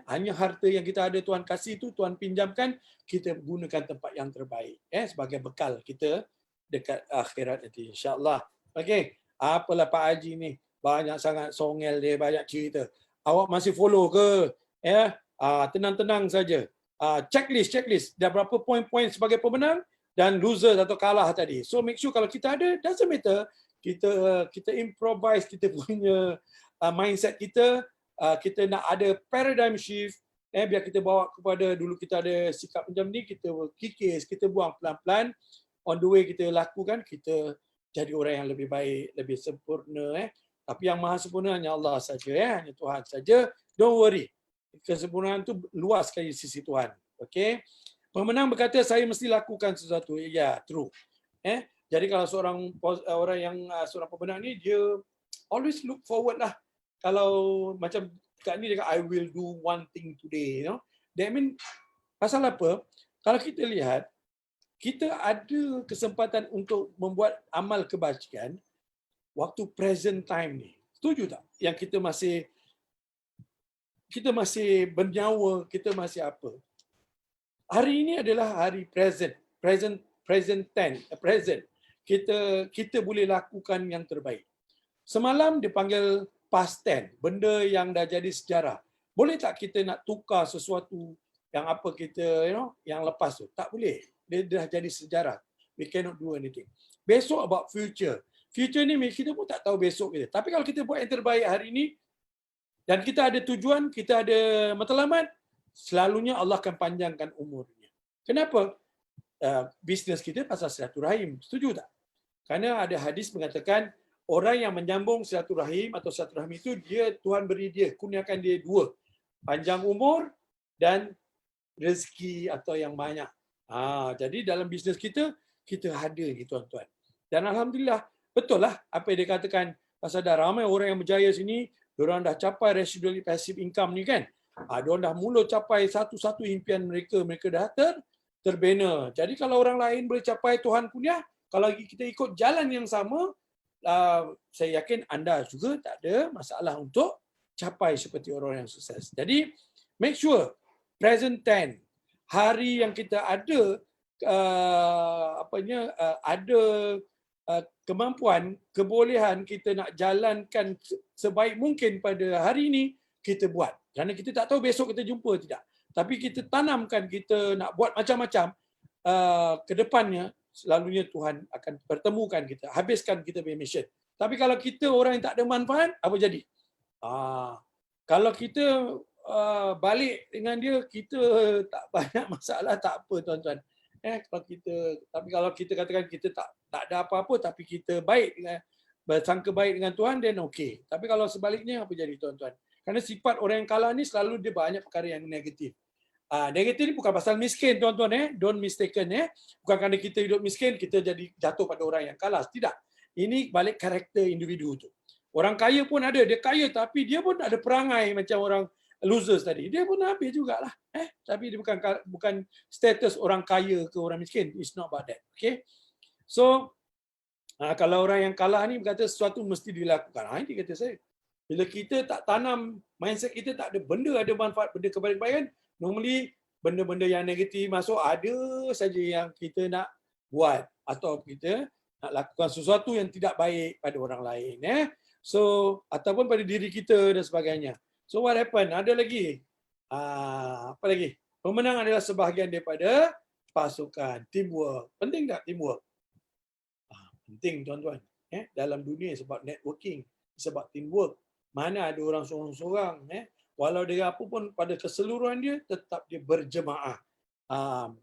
Hanya harta yang kita ada Tuhan kasih tu, Tuhan pinjamkan, kita gunakan tempat yang terbaik. Sebagai bekal kita dekat akhirat nanti. InsyaAllah. Okey. Apalah Pak Haji ni, banyak sangat songel dia, banyak cerita. Awak masih follow ke? Tenang-tenang saja. Checklist. Dah berapa poin-poin sebagai pemenang? dan loser atau kalah tadi. So make sure kalau kita ada, doesn't matter, kita improvise kita punya mindset kita, kita nak ada paradigm shift, biar kita bawa kepada dulu kita ada sikap macam ni, kita kikis, kita buang pelan-pelan, on the way kita lakukan, kita jadi orang yang lebih baik, lebih sempurna. Tapi yang maha sempurna hanya Allah saja, hanya Tuhan saja. Don't worry, kesempurnaan tu luas sekali sisi Tuhan. Okay? Pemenang berkata saya mesti lakukan sesuatu. Ya, true. Jadi kalau seorang pemenang ni, dia always look forward lah. Kalau macam kat ni dia kata, I will do one thing today. You know? That mean, pasal apa? Kalau kita lihat, kita ada kesempatan untuk membuat amal kebajikan waktu present time ni. Setuju tak? Yang kita masih bernyawa, kita masih apa? Hari ini adalah hari present. Kita boleh lakukan yang terbaik. Semalam dipanggil past tense, benda yang dah jadi sejarah. Boleh tak kita nak tukar sesuatu yang apa kita, yang lepas tu? Tak boleh. Dia dah jadi sejarah. We cannot do anything. Besok about future. Future ni kita pun tak tahu besok kita. Tapi kalau kita buat yang terbaik hari ini dan kita ada tujuan, kita ada matlamat, selalunya Allah akan panjangkan umurnya. Kenapa? Bisnes kita pasal silaturahim. Setuju tak? Kerana ada hadis mengatakan orang yang menyambung silaturahim atau silaturahim itu Tuhan beri dia, kurniakan dia dua. Panjang umur dan rezeki atau yang banyak. Jadi dalam bisnes kita ada ni tuan-tuan. Dan alhamdulillah, betul lah apa yang dia katakan pasal dah ramai orang yang berjaya sini, diorang dah capai residual passive income ni kan. Diorang dah mula capai satu-satu impian mereka dah terbina. Jadi kalau orang lain boleh capai Tuhan punya, kalau kita ikut jalan yang sama, saya yakin anda juga tak ada masalah untuk capai seperti orang yang sukses. Jadi make sure present tense, hari yang kita ada ada kemampuan, kebolehan kita nak jalankan sebaik mungkin pada hari ini, kita buat. Kerana kita tak tahu besok kita jumpa tidak. Tapi kita tanamkan, kita nak buat macam-macam, ke depannya selalunya Tuhan akan pertemukan kita, habiskan kita punya mission. Tapi kalau kita orang yang tak ada manfaat, apa jadi? Kalau kita balik dengan dia, kita tak banyak masalah, tak apa tuan-tuan. Tapi kalau kita katakan kita tak ada apa-apa, tapi kita baik dengan bersangka baik dengan Tuhan, then okey. Tapi kalau sebaliknya, apa jadi tuan-tuan? Kerana sifat orang yang kalah ni selalu dia banyak perkara yang negatif. Negatif ni bukan pasal miskin tuan-tuan, don't mistaken. Bukan kerana kita hidup miskin, kita jadi jatuh pada orang yang kalah. Tidak. Ini balik karakter individu tu. Orang kaya pun ada, dia kaya tapi dia pun ada perangai macam orang losers tadi. Dia pun habis jugalah. Tapi dia bukan status orang kaya ke orang miskin. It's not about that. Okay? So, kalau orang yang kalah ni berkata sesuatu mesti dilakukan. Ini kata saya. Bila kita tak tanam, mindset kita tak ada benda ada manfaat, benda kebaikan, normally benda-benda yang negatif masuk, ada saja yang kita nak buat atau kita nak lakukan sesuatu yang tidak baik pada orang lain. So, ataupun pada diri kita dan sebagainya. So what happened? Ada lagi. Apa lagi? Pemenang adalah sebahagian daripada pasukan. Teamwork. Penting tak teamwork? Penting tuan-tuan. Dalam dunia sebab networking, sebab teamwork. Mana ada orang seorang-seorang, walau dia apa pun pada keseluruhan dia, tetap dia berjemaah.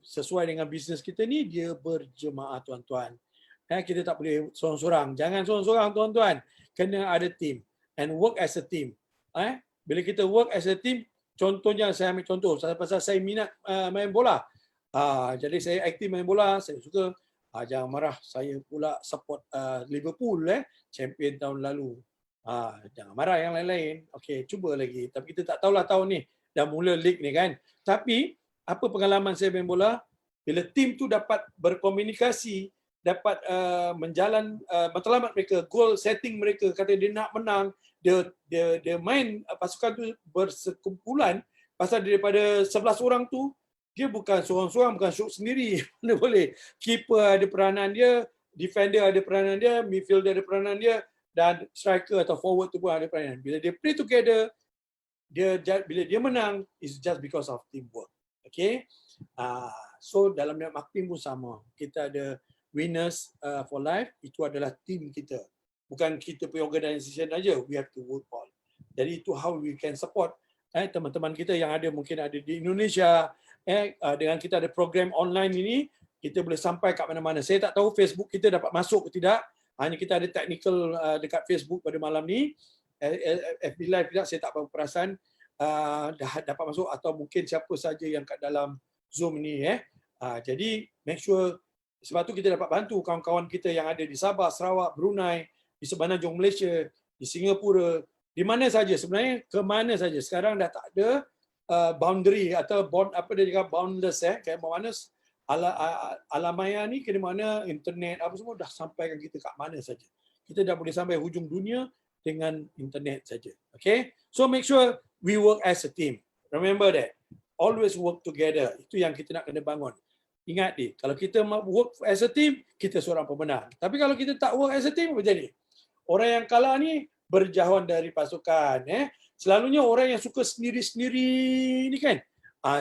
Sesuai dengan bisnes kita ni, dia berjemaah tuan-tuan. Kita tak boleh seorang-seorang. Jangan seorang-seorang tuan-tuan. Kena ada team. And work as a team. Bila kita work as a team, contohnya saya ambil contoh, pasal saya minat main bola. Jadi saya aktif main bola, saya suka. Jangan marah, saya pula support Liverpool, champion tahun lalu. Jangan marah yang lain-lain. Okey, cuba lagi. Tapi kita tak tahulah tahun ni. Dah mula league ni kan. Tapi, apa pengalaman saya main bola? Bila tim tu dapat berkomunikasi, dapat menjalan matlamat mereka, goal setting mereka, kata dia nak menang, dia main pasukan tu bersekumpulan, pasal daripada 11 orang tu, dia bukan seorang-seorang, bukan shoot sendiri. Mana boleh. Keeper ada peranan dia, defender ada peranan dia, midfielder ada peranan dia, dan striker atau forward tu pun ada peranan. Bila dia play together, bila dia menang, it's just because of teamwork. Okay. So dalam network marketing pun sama. Kita ada winners for life, itu adalah team kita. Bukan kita punya organisation aja, we have to work all. Jadi itu how we can support teman-teman kita yang ada mungkin ada di Indonesia. Dengan kita ada program online ini, kita boleh sampai kat mana-mana. Saya tak tahu Facebook kita dapat masuk ke tidak. Hanya kita ada technical dekat Facebook pada malam ni. FB Live tidak, saya tak perasan dah dapat masuk atau mungkin siapa saja yang kat dalam Zoom ni. Jadi make sure, sebab tu kita dapat bantu kawan-kawan kita yang ada di Sabah, Sarawak, Brunei, di Semenanjung Malaysia, di Singapura, di mana saja sebenarnya, ke mana saja. Sekarang dah tak ada boundary atau apa dia cakap, boundless kayak mana alamaya ni, ke mana internet apa semua dah sampaikan kita kat mana saja. Kita dah boleh sampai hujung dunia dengan internet saja. Okay? So make sure we work as a team. Remember that. Always work together. Itu yang kita nak kena bangun. Ingat ni, kalau kita work as a team, kita seorang pemenang. Tapi kalau kita tak work as a team, apa jadi? Orang yang kalah ni berjauhan dari pasukan. Selalunya orang yang suka sendiri-sendiri ni kan.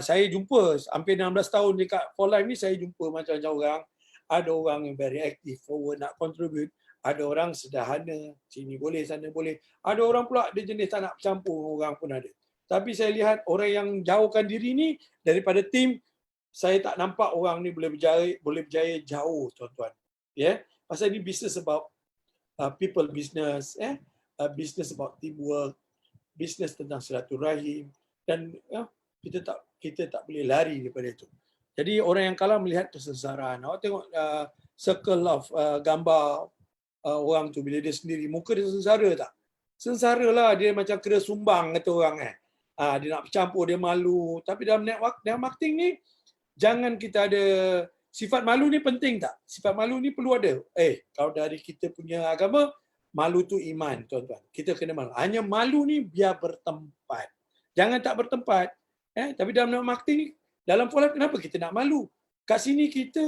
Saya jumpa hampir 16 tahun dekat For Life ni, saya jumpa macam-macam orang. Ada orang yang very active, forward, nak contribute. Ada orang sederhana, sini boleh, sana boleh. Ada orang pula dia jenis tak nak campur, orang pun ada. Tapi saya lihat orang yang jauhkan diri ni daripada tim, saya tak nampak orang ni boleh berjaya jauh, tuan-tuan. Pasal ni business about people business, business about teamwork, business tentang silaturahim, dan kita tak boleh lari daripada itu. Jadi orang yang kalah melihat kesengsaraan. Awak tengok circle of gambar orang tu bila dia sendiri, muka dia sengsara tak? Sengsara lah, dia macam kena sumbang kata orang dia nak bercampur, dia malu. Tapi dalam network marketing ni, jangan kita ada sifat malu ni penting tak? Sifat malu ni perlu ada. Kalau dari kita punya agama, malu tu iman, tuan-tuan. Kita kena malu. Hanya malu ni biar bertempat. Jangan tak bertempat. Tapi dalam network marketing ni, dalam For Life, kenapa kita nak malu? Kat sini kita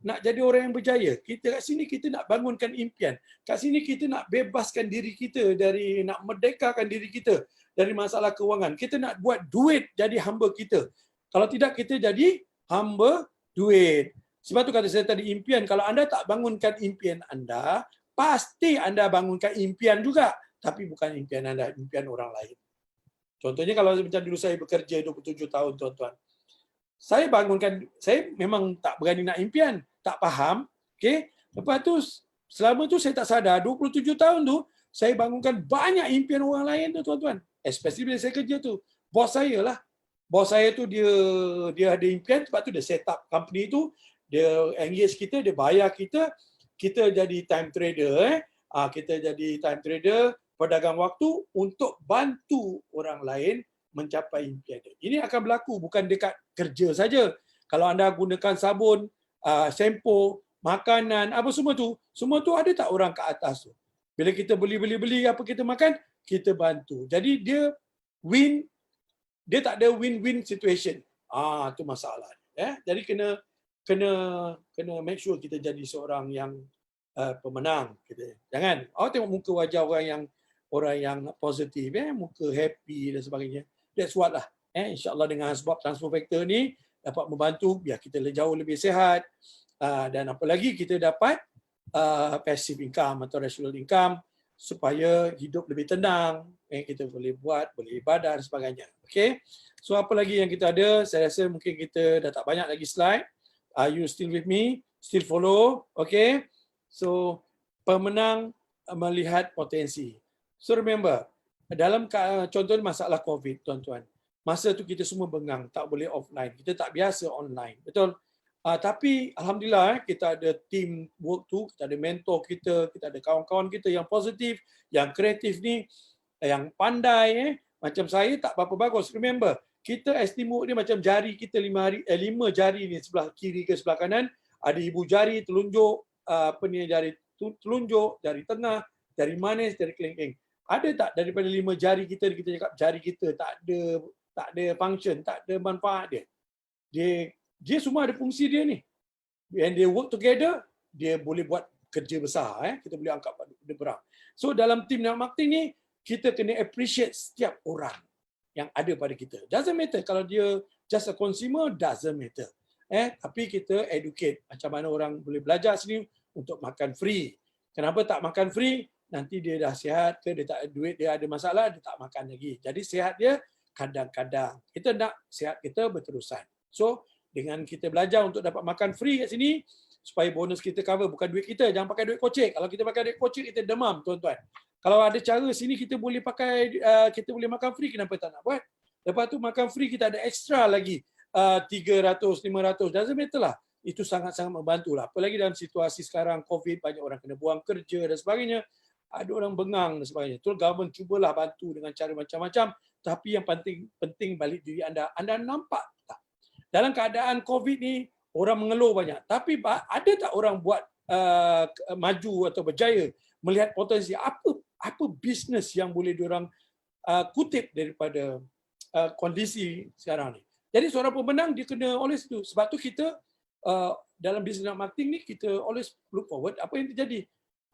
nak jadi orang yang berjaya. Kat sini kita nak bangunkan impian. Kat sini kita nak bebaskan diri kita dari, nak merdekakan diri kita dari masalah kewangan. Kita nak buat duit jadi hamba kita. Kalau tidak, kita jadi hamba duit. Sebab tu kata saya tadi, impian. Kalau anda tak bangunkan impian anda, pasti anda bangunkan impian juga. Tapi bukan impian anda, impian orang lain. Contohnya kalau macam dulu saya bekerja 27 tahun, tuan-tuan. Saya memang tak berani nak impian, tak faham. Okay? Lepas tu, selama tu saya tak sadar, 27 tahun tu, saya bangunkan banyak impian orang lain tu, tuan-tuan. Especially bila saya kerja tu. Bos saya lah. Bos saya tu dia ada impian, sebab tu dia set up company tu, dia engage kita, dia bayar kita, kita jadi time trader. Kita jadi time trader, pedagang waktu untuk bantu orang lain mencapai impian dia. Ini akan berlaku bukan dekat kerja saja. Kalau anda gunakan sabun, shampoo, makanan, apa semua tu ada tak orang ke atas tu? Bila kita beli apa kita makan, kita bantu. Jadi dia tak ada win-win situation. Tu masalah. Jadi kena make sure kita jadi seorang yang pemenang. Jangan tengok muka wajah orang yang positif, muka happy dan sebagainya. That's what lah. InsyaAllah dengan sebab transfer factor ni dapat membantu biar kita jauh lebih sihat, dan apa lagi kita dapat passive income atau residual income supaya hidup lebih tenang. Kita boleh ibadah dan sebagainya. Okay. So apa lagi yang kita ada? Saya rasa mungkin kita dah tak banyak lagi slide. Are you still with me? Still follow? Okay. So pemenang melihat potensi. So remember, dalam contoh masalah COVID, tuan-tuan, masa tu kita semua bengang, tak boleh offline. Kita tak biasa online, betul? Tapi Alhamdulillah kita ada team work tu, kita ada mentor kita ada kawan-kawan kita yang positif, yang kreatif ni, yang pandai. Macam saya tak berapa bagus. Remember, kita estimate dia macam jari kita 5 jari ni, sebelah kiri ke sebelah kanan, ada ibu jari, telunjuk, jari telunjuk, jari tengah, jari manis, jari kelingking. Ada tak daripada 5 jari kita cakap jari kita tak ada function, tak ada manfaat dia semua ada fungsi dia ni. And they work together, dia boleh buat kerja besar. Kita boleh angkat benda berat. So dalam team network marketing ni, kita kena appreciate setiap orang yang ada pada kita. Doesn't matter kalau dia just a consumer doesn't matter. Tapi kita educate macam mana orang boleh belajar sini untuk makan free. Kenapa tak makan free? Nanti dia dah sihat ke, dia tak ada duit, dia ada masalah, dia tak makan lagi. Jadi sihat dia kadang-kadang. Kita nak sihat kita berterusan. So, dengan kita belajar untuk dapat makan free kat sini, supaya bonus kita cover, bukan duit kita, jangan pakai duit kocek. Kalau kita pakai duit kocek, kita demam, tuan-tuan. Kalau ada cara sini kita boleh pakai, kita boleh makan free, kenapa tak nak buat? Lepas tu makan free kita ada extra lagi 300, 500, doesn't matter lah. Itu sangat-sangat membantu lah. Apalagi dalam situasi sekarang COVID, banyak orang kena buang kerja dan sebagainya. Ada orang bengang dan sebagainya. Itu government cubalah bantu dengan cara macam-macam. Tapi yang penting balik diri anda. Anda nampak tak? Dalam keadaan COVID ni, orang mengeluh banyak. Tapi ada tak orang buat maju atau berjaya melihat potensi apa bisnes yang boleh diorang kutip daripada kondisi sekarang ni. Jadi seorang pemenang dia kena always tu. Sebab tu kita dalam business marketing ni kita always look forward apa yang terjadi.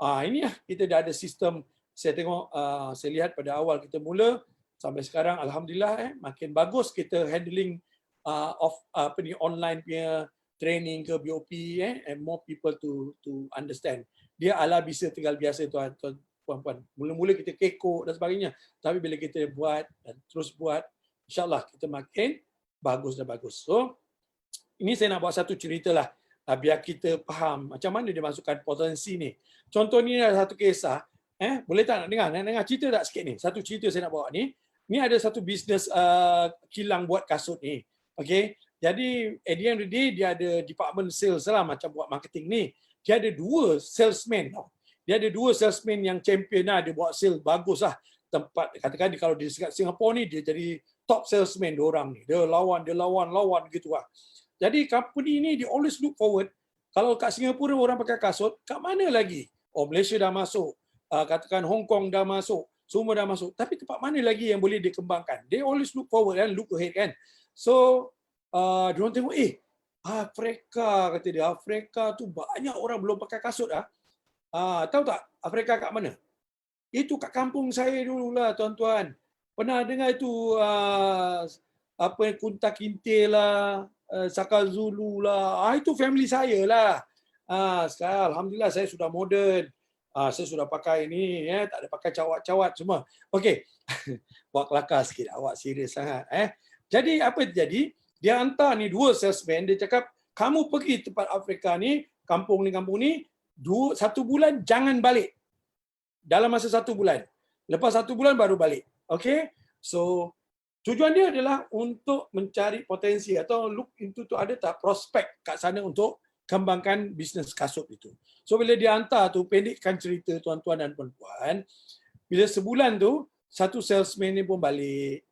Ini lah kita dah ada sistem. Saya tengok, saya lihat pada awal kita mula sampai sekarang alhamdulillah makin bagus kita handling online punya training ke BOP and more people to understand. Dia ala bisa tinggal biasa tuan-puan. Mula-mula kita kekok dan sebagainya. Tapi bila kita buat dan terus buat, insya-Allah kita makin bagus dan bagus. So, ini saya nak buat satu cerita lah. Biar kita faham macam mana dia masukkan potensi ni. Contoh ni ada satu kisah. Boleh tak nak dengar? Nak dengar cerita tak sikit ni? Satu cerita saya nak bawa ni. Ni ada satu bisnes kilang buat kasut ni. Okay. Jadi, at the end of the day, dia ada department sales lah macam buat marketing ni. Dia ada 2 salesman. Dia ada 2 salesman yang champion lah. Dia buat sales bagus lah. Tempat, katakan kalau di Singapura ni, dia jadi top salesman diorang ni. Dia lawan gitu lah. Jadi company ni dia always look forward. Kalau kat Singapura orang pakai kasut, kat mana lagi? Malaysia dah masuk. Katakan Hong Kong dah masuk. Semua dah masuk. Tapi tempat mana lagi yang boleh dikembangkan? They always look forward and look ahead kan. So, diorang tengok, Afrika kata dia. Afrika tu banyak orang belum pakai kasut lah. Tahu tak Afrika kat mana? Itu kat kampung saya dululah tuan-tuan. Pernah dengar itu Kunta Kinte lah, Saka Zulu lah. Itu family saya lah. Sekarang alhamdulillah saya sudah moden. Saya sudah pakai ni, tak ada pakai cawat-cawat semua. Okey. Buat kelakar sikit, awak serius sangat. Jadi apa yang terjadi? Dia hantar ni 2 salesman, dia cakap, kamu pergi tempat Afrika ni, kampung ni, 1 bulan jangan balik. Dalam masa 1 bulan. Lepas 1 bulan baru balik. Okay? So, tujuan dia adalah untuk mencari potensi atau look into tu ada tak prospek kat sana untuk kembangkan bisnes kasut itu. So, bila dia hantar tu, pendekkan cerita tuan-tuan dan puan-puan, bila sebulan tu, satu salesman ni pun balik,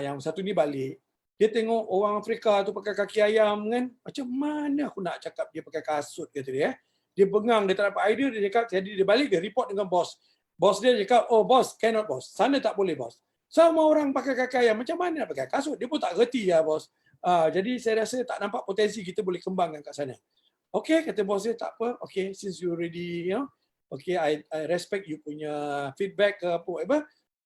yang satu ni balik, dia tengok orang Afrika tu pakai kaki ayam kan, macam mana aku nak cakap dia pakai kasut kata dia. Dia bengang, dia tak dapat idea, dia cakap, jadi dia balik, dia report dengan bos. Bos dia cakap, bos, cannot bos. Sana tak boleh bos. Semua orang pakai kaki ayam, macam mana nak pakai kasut? Dia pun tak reti ya bos. Jadi saya rasa tak nampak potensi kita boleh kembangkan kat sana. Okay, kata bos dia, tak apa. Okay, since you already, okay, I respect you punya feedback ke apa.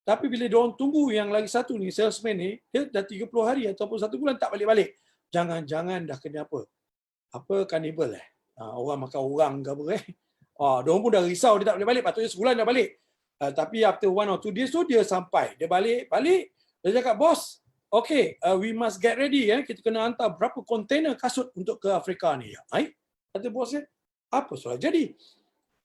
Tapi bila diorang tunggu yang lagi satu ni, salesman ni, dia dah 30 hari ataupun 1 bulan tak balik-balik. Jangan-jangan dah kena apa? Apa kanibal orang makan orang ke apa diorang pun dah risau dia tak boleh balik. Patutnya sebulan dah balik. Tapi after 1 or 2 days tu dia sampai. Dia balik. Dia cakap, bos, okay, we must get ready. Kita kena hantar berapa kontainer kasut untuk ke Afrika ni. Kata bos dia, apa soal jadi?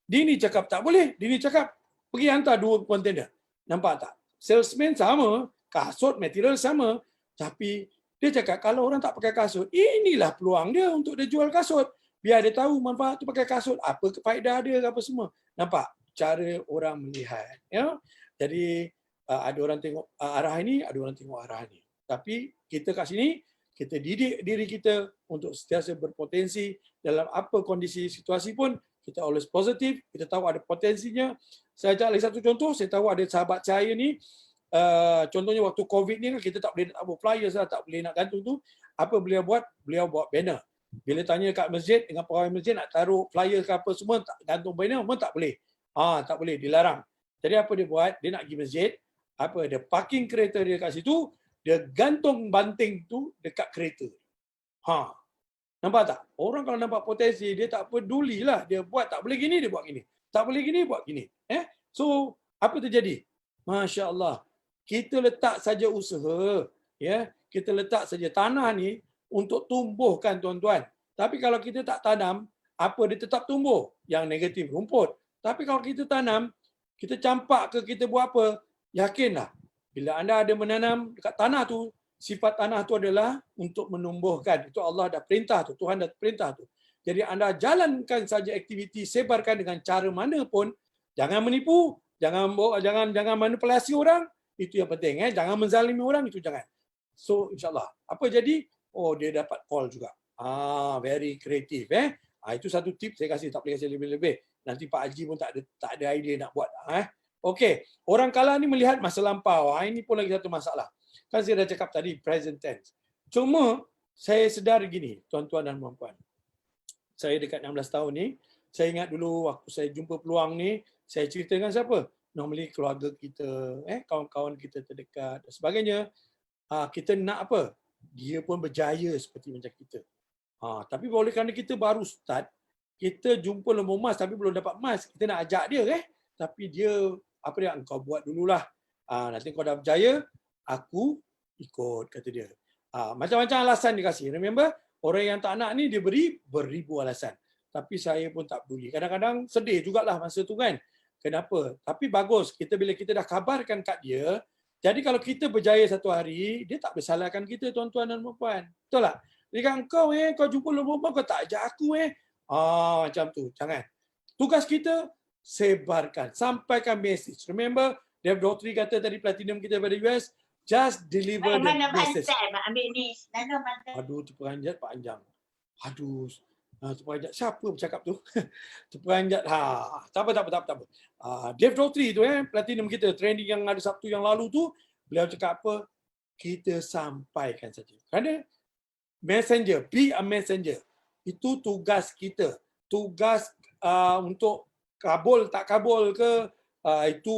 Dini cakap tak boleh. Dini cakap, pergi hantar 2 kontainer. Nampak tak? Salesman sama, kasut, material sama. Tapi dia cakap kalau orang tak pakai kasut, inilah peluang dia untuk dia jual kasut. Biar dia tahu manfaat tu pakai kasut, apa faedah dia, apa semua. Nampak? Cara orang melihat. Jadi ada orang tengok arah ini, ada orang tengok arah ini. Tapi kita kat sini, kita didik diri kita untuk sentiasa berpotensi dalam apa kondisi situasi pun. Kita always positif, kita tahu ada potensinya. Saya ajak lagi satu contoh, saya tahu ada sahabat saya ni, contohnya waktu COVID ni kita tak boleh nak buat flyers lah, tak boleh nak gantung tu. Apa beliau buat? Beliau buat banner. Bila tanya kat masjid, dengan pegawai masjid nak taruh flyer ke apa semua, tak gantung banner pun tak boleh. Tak boleh, dilarang. Jadi apa dia buat? Dia nak pergi masjid, ada parking kereta dia kat situ, dia gantung banting tu dekat kereta. Ha. Nampak tak? Orang kalau nampak potensi, dia tak pedulilah. Dia buat, tak boleh gini, dia buat gini. Tak boleh gini, buat gini. So, apa terjadi? Masya Allah. Kita letak saja usaha. Ya, kita letak saja tanah ni untuk tumbuhkan tuan-tuan. Tapi kalau kita tak tanam, apa dia tetap tumbuh? Yang negatif, rumput. Tapi kalau kita tanam, kita campak ke kita buat apa? Yakinlah. Bila anda ada menanam dekat tanah tu, sifat tanah tu adalah untuk menumbuhkan. Itu Allah dah perintah tu, Tuhan dah perintah tu. Jadi anda jalankan saja aktiviti, sebarkan dengan cara mana pun, jangan menipu, jangan manipulasi orang, itu yang penting. Jangan menzalimi orang, itu jangan. So insyaAllah. Apa jadi? Oh, dia dapat call juga. Very kreatif. Itu satu tip saya kasih, tak boleh kasih lebih-lebih. Nanti Pak Haji pun tak ada idea nak buat. Okey, orang kalah ni melihat masa lampau. Ini pun lagi satu masalah. Kan saya dah cakap tadi present tense. Cuma saya sedar gini, tuan-tuan dan puan-puan. Saya dekat 16 tahun ni, saya ingat dulu waktu saya jumpa peluang ni, saya cerita dengan siapa? Normally keluarga kita, kawan-kawan kita terdekat dan sebagainya. Kita nak apa? Dia pun berjaya seperti macam kita. Tapi oleh kerana kita baru start, kita jumpa lembu emas tapi belum dapat emas, kita nak ajak dia tapi dia apa dia, engkau buat dululah. Nanti kau dah berjaya, aku ikut, kata dia. Macam-macam alasan dia kasih. Remember, orang yang tak nak ni dia beri beribu alasan. Tapi saya pun tak peduli. Kadang-kadang sedih jugalah masa tu kan. Kenapa? Tapi bagus, bila kita dah kabarkan kat dia, jadi kalau kita berjaya satu hari, dia tak bersalahkan kita, tuan-tuan dan puan-puan. Betul tak? Jadi kan kau jumpa lomba kau tak ajak aku macam tu. Jangan. Tugas kita sebarkan, sampaikan message. Remember, Dev Daughtry kata tadi platinum kita pada US, just deliver the message. Ambil ni. Aduh, terperanjat panjang. Aduh, terperanjat. Siapa bercakap tu? Terperanjat. Tak apa. Dev Daughtry tu platinum kita, trending yang ada Sabtu yang lalu tu, beliau cakap apa? Kita sampaikan saja. Kerana messenger, be a messenger. Itu tugas kita. Tugas untuk kabul tak kabul ke, itu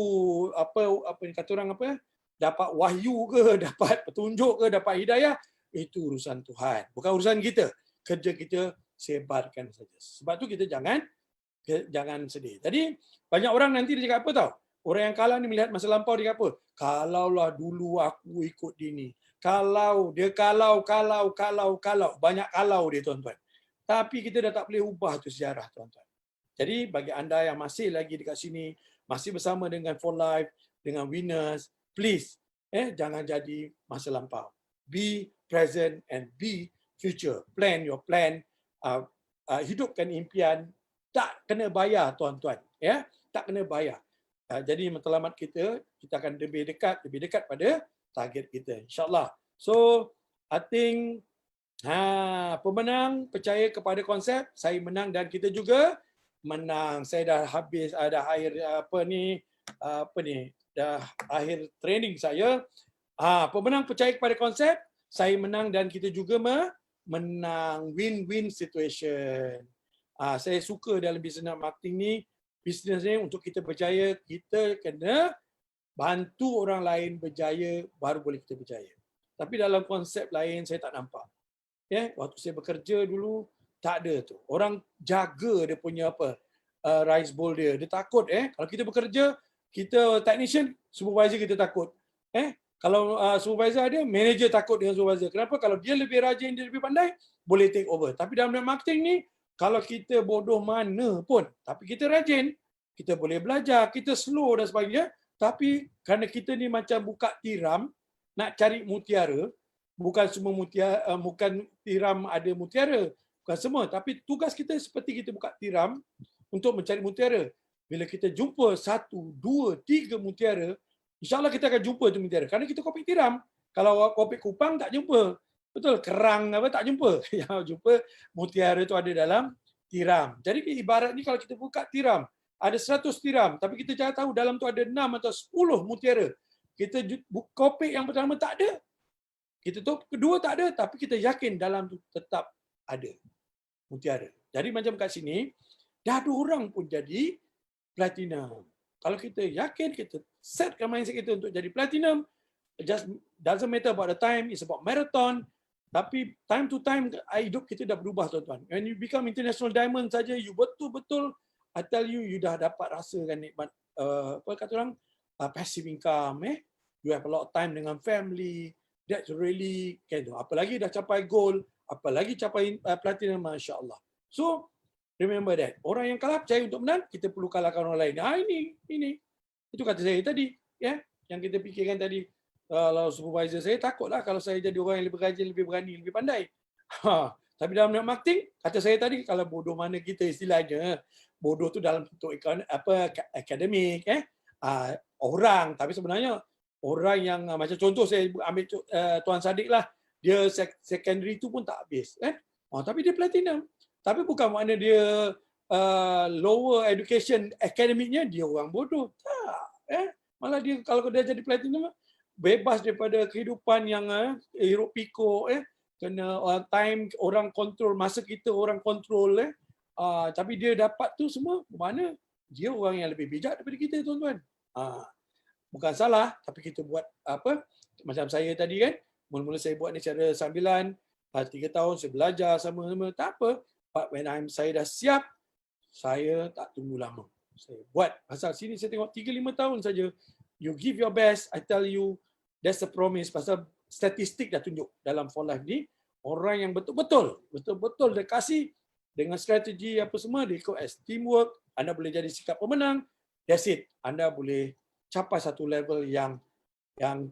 apa ni kata orang dapat wahyu ke, dapat petunjuk ke, dapat hidayah, itu urusan Tuhan, bukan urusan kita. Kerja kita sebarkan saja. Sebab tu kita jangan sedih. Jadi banyak orang nanti dia cakap apa tau? Orang yang kalah ni melihat masa lampau dia cakap apa? Kalaulah dulu aku ikut ini. Kalau banyak kalau dia, tuan-tuan. Tapi kita dah tak boleh ubah tu sejarah, tuan-tuan. Jadi bagi anda yang masih lagi dekat sini, masih bersama dengan For Life, dengan Winners, please, jangan jadi masa lampau. Be present and be future. Plan your plan. Hidupkan impian. Tak kena bayar, tuan-tuan. Tak kena bayar. Jadi matlamat kita akan lebih dekat pada target kita, insyaAllah. So, I think pemenang percaya kepada konsep, saya menang dan kita juga menang. Saya dah habis, dah akhir dah akhir training saya. Pemenang percaya kepada konsep, saya menang dan kita juga menang. Win-win situation. Saya suka dalam bisnes marketing ni, bisnes ni untuk kita berjaya, kita kena bantu orang lain berjaya, baru boleh kita berjaya. Tapi dalam konsep lain saya tak nampak. Waktu saya bekerja dulu, tak ada tu. Orang jaga dia punya rice bowl dia. Dia takut kalau kita bekerja, kita technician, supervisor kita takut. Kalau supervisor ada, manager takut dengan supervisor. Kenapa? Kalau dia lebih rajin, dia lebih pandai, boleh take over. Tapi dalam marketing ni, kalau kita bodoh mana pun, tapi kita rajin, kita boleh belajar, kita slow dan sebagainya. Tapi kerana kita ni macam buka tiram, nak cari mutiara, bukan semua mutiara, bukan tiram ada mutiara. Bukan semua, tapi tugas kita seperti kita buka tiram untuk mencari mutiara. Bila kita jumpa 1, 2, 3 mutiara, insyaAllah kita akan jumpa tu mutiara. Kerana kita kopik tiram. Kalau kopik kupang tak jumpa. Betul, kerang tak jumpa. Yang jumpa mutiara tu ada dalam tiram. Jadi ibarat ni kalau kita buka tiram, ada 100 tiram, tapi kita jangan tahu dalam tu ada 6 atau 10 mutiara. Kita kopik yang pertama tak ada. Kita tahu kedua tak ada, tapi kita yakin dalam tu tetap ada mutiara. Jadi macam kat sini, dah ada orang pun jadi platinum. Kalau kita yakin, kita setkan mindset kita untuk jadi platinum, just doesn't matter about the time, it's about marathon. Tapi time to time hidup kita dah berubah tuan-tuan. When you become international diamond saja, you betul-betul, I tell you, you dah dapat rasakan nikmat apa kata orang, passive income. You have a lot of time dengan family. That's really apalagi dah capai goal, apalagi capai platinum, Masya Allah. So remember that. Orang yang kalah percaya untuk menang, kita perlu kalahkan orang lain. Ini. Itu kata saya tadi, ya, yang kita fikirkan tadi. Kalau supervisor saya, takutlah kalau saya jadi orang yang lebih rajin, lebih berani, lebih pandai. Tapi dalam marketing, kata saya tadi, kalau bodoh mana kita istilahnya, bodoh tu dalam bentuk akademik, orang. Tapi sebenarnya orang yang macam contoh saya ambil Tuan Sadiq lah, dia secondary tu pun tak habis, tapi dia platinum. Tapi bukan makna dia lower education akademiknya dia orang bodoh. Tak, malah dia kalau dia jadi platinum bebas daripada kehidupan yang hiruk pikuk, kena time orang kontrol, masa kita orang kontrol, tapi dia dapat tu semua mana dia orang yang lebih bijak daripada kita tuan-tuan. Bukan salah, tapi kita buat apa macam saya tadi kan, mula-mula saya buat ni secara sambilan, 3 tahun saya belajar sama-sama, tak apa. But when saya dah siap, saya tak tunggu lama. Saya buat. Pasal sini saya tengok 3-5 tahun saja. You give your best, I tell you, that's a promise. Pasal statistik dah tunjuk dalam For Life ni, orang yang betul-betul dia kasih dengan strategi apa semua, dia ikut as teamwork, anda boleh jadi sikap pemenang, that's it. Anda boleh capai satu level yang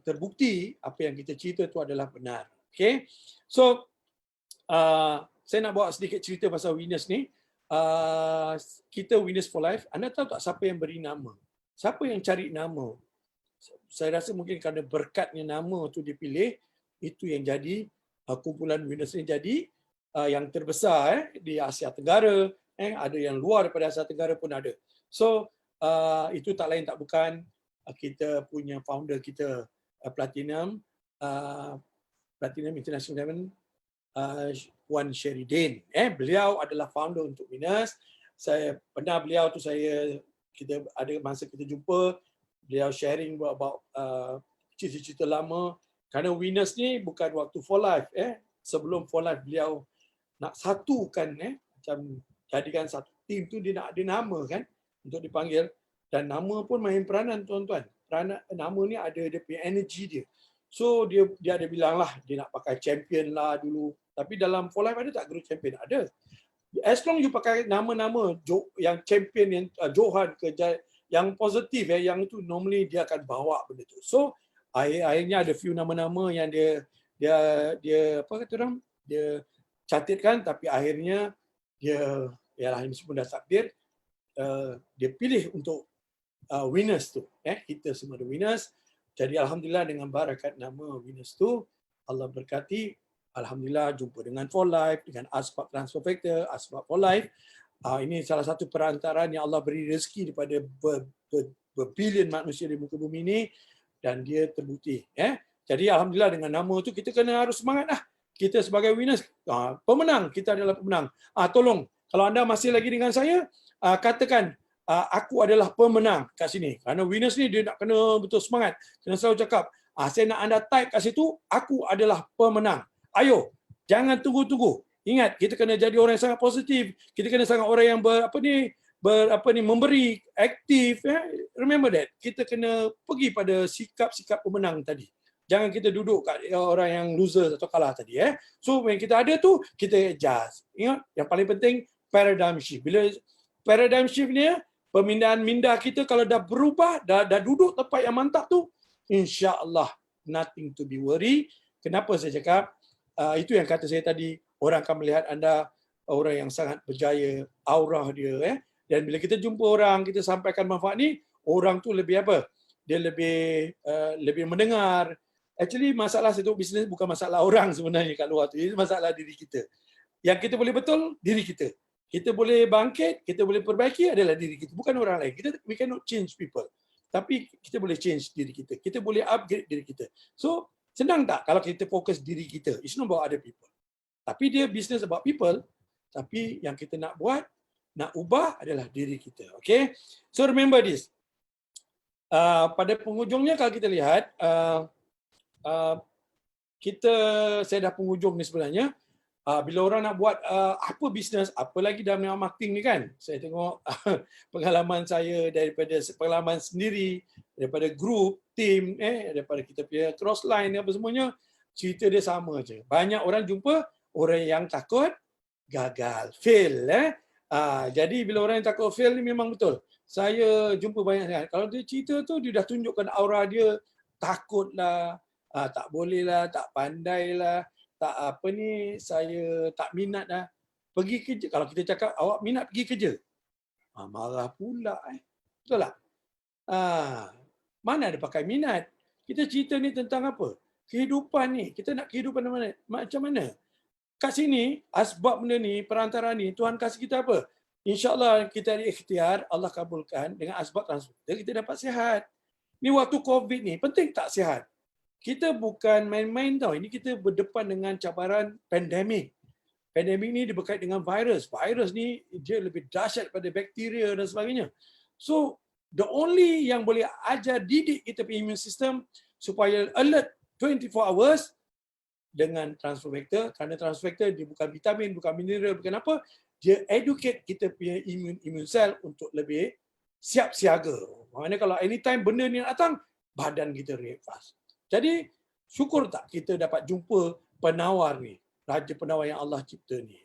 terbukti apa yang kita cerita tu adalah benar. Okay? So, saya nak bawa sedikit cerita pasal winners ni. Kita Winners for Life, anda tahu tak siapa yang beri nama? Siapa yang cari nama? Saya rasa mungkin kerana berkatnya nama tu dipilih, itu yang jadi kumpulan winners ni jadi yang terbesar di Asia Tenggara, ada yang luar daripada Asia Tenggara pun ada. So itu tak lain tak bukan kita punya founder kita Platinum International Diamond, Puan Sheridin. Beliau adalah founder untuk winners. Saya pernah beliau tu kita ada masa kita jumpa, beliau sharing about cerita-cerita lama. Kerana winners ni bukan waktu For Life. Sebelum For Life beliau nak satukan, macam jadikan satu tim tu, dia nak ada nama kan untuk dipanggil. Dan nama pun main peranan tuan-tuan. Nama ni ada dia punya energy dia. So dia ada bilang lah, dia nak pakai champion lah dulu. Tapi dalam For Life ada tak guru champion? Ada. As long you pakai nama-nama yang champion, yang Johan ke yang positif, yang itu normally dia akan bawa benda tu. So akhirnya ada few nama-nama yang dia apa kata orang, dia catatkan, tapi akhirnya dia ini semua dah takdir, dia pilih untuk winners tu. Kita semua ada winners. Jadi alhamdulillah dengan barakat nama winners tu, Allah berkati, alhamdulillah jumpa dengan For Life, dengan Asbab Transfer Factor, Asbab For Life. Ini salah satu perantaraan yang Allah beri rezeki daripada berbilion manusia di muka bumi ini, dan dia terbukti. Jadi alhamdulillah dengan nama tu kita kena harus semangat lah. Kita sebagai winners, pemenang, kita adalah pemenang. Tolong, kalau anda masih lagi dengan saya, katakan aku adalah pemenang kat sini. Kerana winners ni dia nak kena betul semangat. Kena selalu cakap, saya nak anda type kat situ, aku adalah pemenang. Ayo, jangan tunggu-tunggu. Ingat, kita kena jadi orang yang sangat positif. Kita kena sangat orang yang memberi, aktif. Remember that. Kita kena pergi pada sikap-sikap pemenang tadi. Jangan kita duduk kat orang yang loser atau kalah tadi. So, when kita ada tu, kita adjust. Ingat, yang paling penting, paradigm shift. Bila paradigm shift ni, pemindahan minda kita kalau dah berubah, dah duduk tempat yang mantap tu, insya-Allah nothing to be worry. Kenapa saya cakap? Itu yang kata saya tadi, orang akan melihat anda orang yang sangat berjaya, aurah dia. Dan bila kita jumpa orang, kita sampaikan manfaat ni, orang tu lebih apa? Dia lebih mendengar. Actually masalah satu bisnes bukan masalah orang sebenarnya kat luar tu, ini masalah diri kita. Yang kita boleh betul, diri kita. Kita boleh bangkit, kita boleh perbaiki adalah diri kita, bukan orang lain. We cannot change people. Tapi kita boleh change diri kita. Kita boleh upgrade diri kita. So, senang tak kalau kita fokus diri kita? It's not about other people. Tapi dia business about people. Tapi yang kita nak buat, nak ubah adalah diri kita. Okay? So remember this. Pada penghujungnya kalau kita lihat, saya dah penghujung ni sebenarnya. Bila orang nak buat apa bisnes, apa lagi dalam marketing ni kan, saya tengok pengalaman saya daripada pengalaman sendiri, daripada grup, tim, daripada kita punya crossline apa semuanya, cerita dia sama je. Banyak orang jumpa orang yang takut gagal, fail. Jadi bila orang yang takut fail ni memang betul. Saya jumpa banyak sangat. Kalau dia cerita tu, dia dah tunjukkan aura dia, takut lah, tak boleh lah, tak pandai lah, tak apa ni, saya tak minat dah. Pergi kerja, kalau kita cakap awak minat pergi kerja, marah pula. Betul tak? Mana ada pakai minat. Kita cerita ni tentang apa? Kehidupan ni. Kita nak kehidupan mana? Macam mana? Kat sini, asbab benda ni, perantara ni, Tuhan kasih kita apa? InsyaAllah kita ada ikhtiar, Allah kabulkan dengan asbab transporter, kita dapat sihat. Ni waktu COVID ni, penting tak sihat? Kita bukan main-main tau. Ini kita berdepan dengan cabaran pandemik. Pandemik ni dia berkait dengan virus. Virus ni dia lebih dahsyat daripada bakteria dan sebagainya. So, the only yang boleh ajar didik kita punya immune system supaya alert 24 hours dengan transfer factor. Kerana transfer factor dia bukan vitamin, bukan mineral, bukan apa. Dia educate kita punya immune cell untuk lebih siap siaga. Maknanya kalau anytime benda ni datang, badan kita react fast. Jadi, syukur tak kita dapat jumpa penawar ni, Raja Penawar yang Allah cipta ni.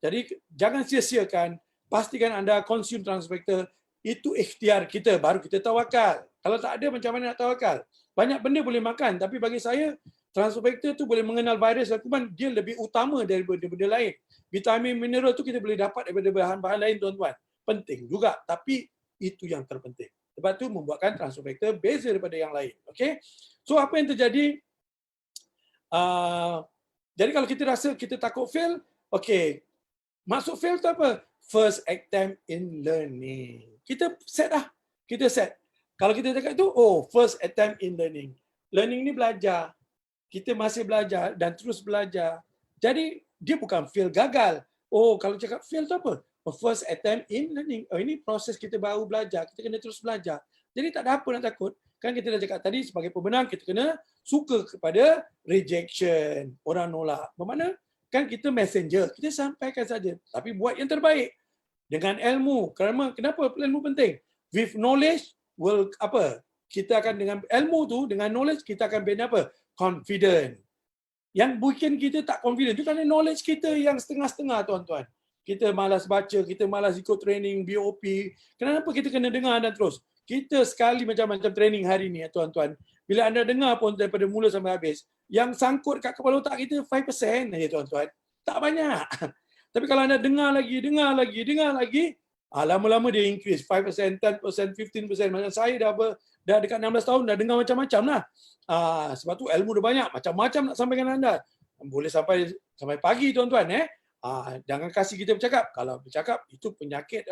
Jadi, jangan sia-siakan, pastikan anda consume transfer factor, itu ikhtiar kita, baru kita tawakal. Kalau tak ada, macam mana nak tawakal? Banyak benda boleh makan, tapi bagi saya, transfer factor tu boleh mengenal virus dan kuman, dia lebih utama daripada benda lain. Vitamin, mineral tu kita boleh dapat daripada bahan-bahan lain, tuan-tuan. Penting juga, tapi itu yang terpenting. Sebab tu membuatkan transfer factor beza daripada yang lain. Okay? So apa yang terjadi? Jadi kalau kita rasa kita takut fail, okay. Maksud fail tu apa? First attempt in learning. Kita set dah. Kita set. Kalau kita cakap tu, first attempt in learning. Learning ni belajar. Kita masih belajar dan terus belajar. Jadi dia bukan fail gagal. Kalau cakap fail tu apa? First attempt in learning. Ini proses kita baru belajar. Kita kena terus belajar. Jadi tak ada apa nak takut. Kan kita dah cakap tadi, sebagai pemenang kita kena suka kepada rejection. Orang nolak. Bermakna kan kita messenger. Kita sampaikan saja. Tapi buat yang terbaik. Dengan ilmu. Kenapa ilmu penting? With knowledge, kita akan dengan ilmu tu, dengan knowledge, kita akan be apa? Confident. Yang bikin kita tak confident itu kerana knowledge kita yang setengah-setengah, tuan-tuan. Kita malas baca, kita malas ikut training, BOP. Kenapa kita kena dengar dan terus? Kita sekali macam-macam training hari ni, tuan-tuan. Bila anda dengar pun daripada mula sampai habis, yang sangkut kat kepala otak kita 5% saja, tuan-tuan. Tak banyak. Tapi kalau anda dengar lagi, lama-lama dia increase 5%, 10%, 15%. Macam saya dah dekat 16 tahun dah dengar macam-macam lah. Sebab tu ilmu dah banyak, macam-macam nak sampaikan anda. Boleh sampai pagi, tuan-tuan. Jangan kasih kita bercakap. Kalau bercakap itu penyakit.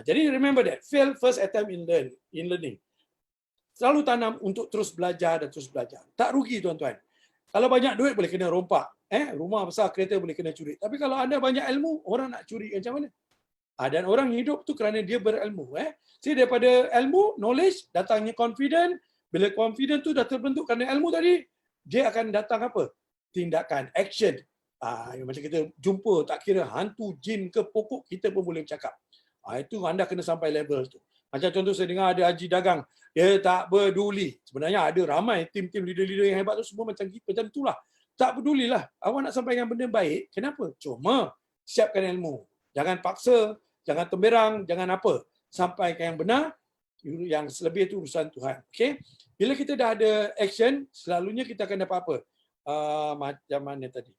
Jadi remember that, fail first attempt in learning. Selalu tanam untuk terus belajar dan terus belajar. Tak rugi, tuan-tuan. Kalau banyak duit boleh kena rompak. Rumah besar, kereta boleh kena curi. Tapi kalau anda banyak ilmu, orang nak curi macam mana? Dan orang hidup tu kerana dia berilmu. Jadi daripada ilmu, knowledge, datangnya confident. Bila confident tu dah terbentuk kerana ilmu tadi, dia akan datang apa? Tindakan, action. Macam kita jumpa, tak kira hantu, jin ke pokok, kita pun boleh cakap. Itu anda kena sampai level tu. Macam contoh saya dengar ada Haji Dagang, dia tak peduli. Sebenarnya ada ramai tim-tim leader-leader yang hebat tu semua macam itulah. Tak pedulilah. Awak nak sampaikan benda baik, kenapa? Cuma siapkan ilmu. Jangan paksa, jangan temberang, jangan apa. Sampaikan yang benar, yang selebih itu urusan Tuhan. Okay? Bila kita dah ada action, selalunya kita akan dapat apa? Macam mana tadi?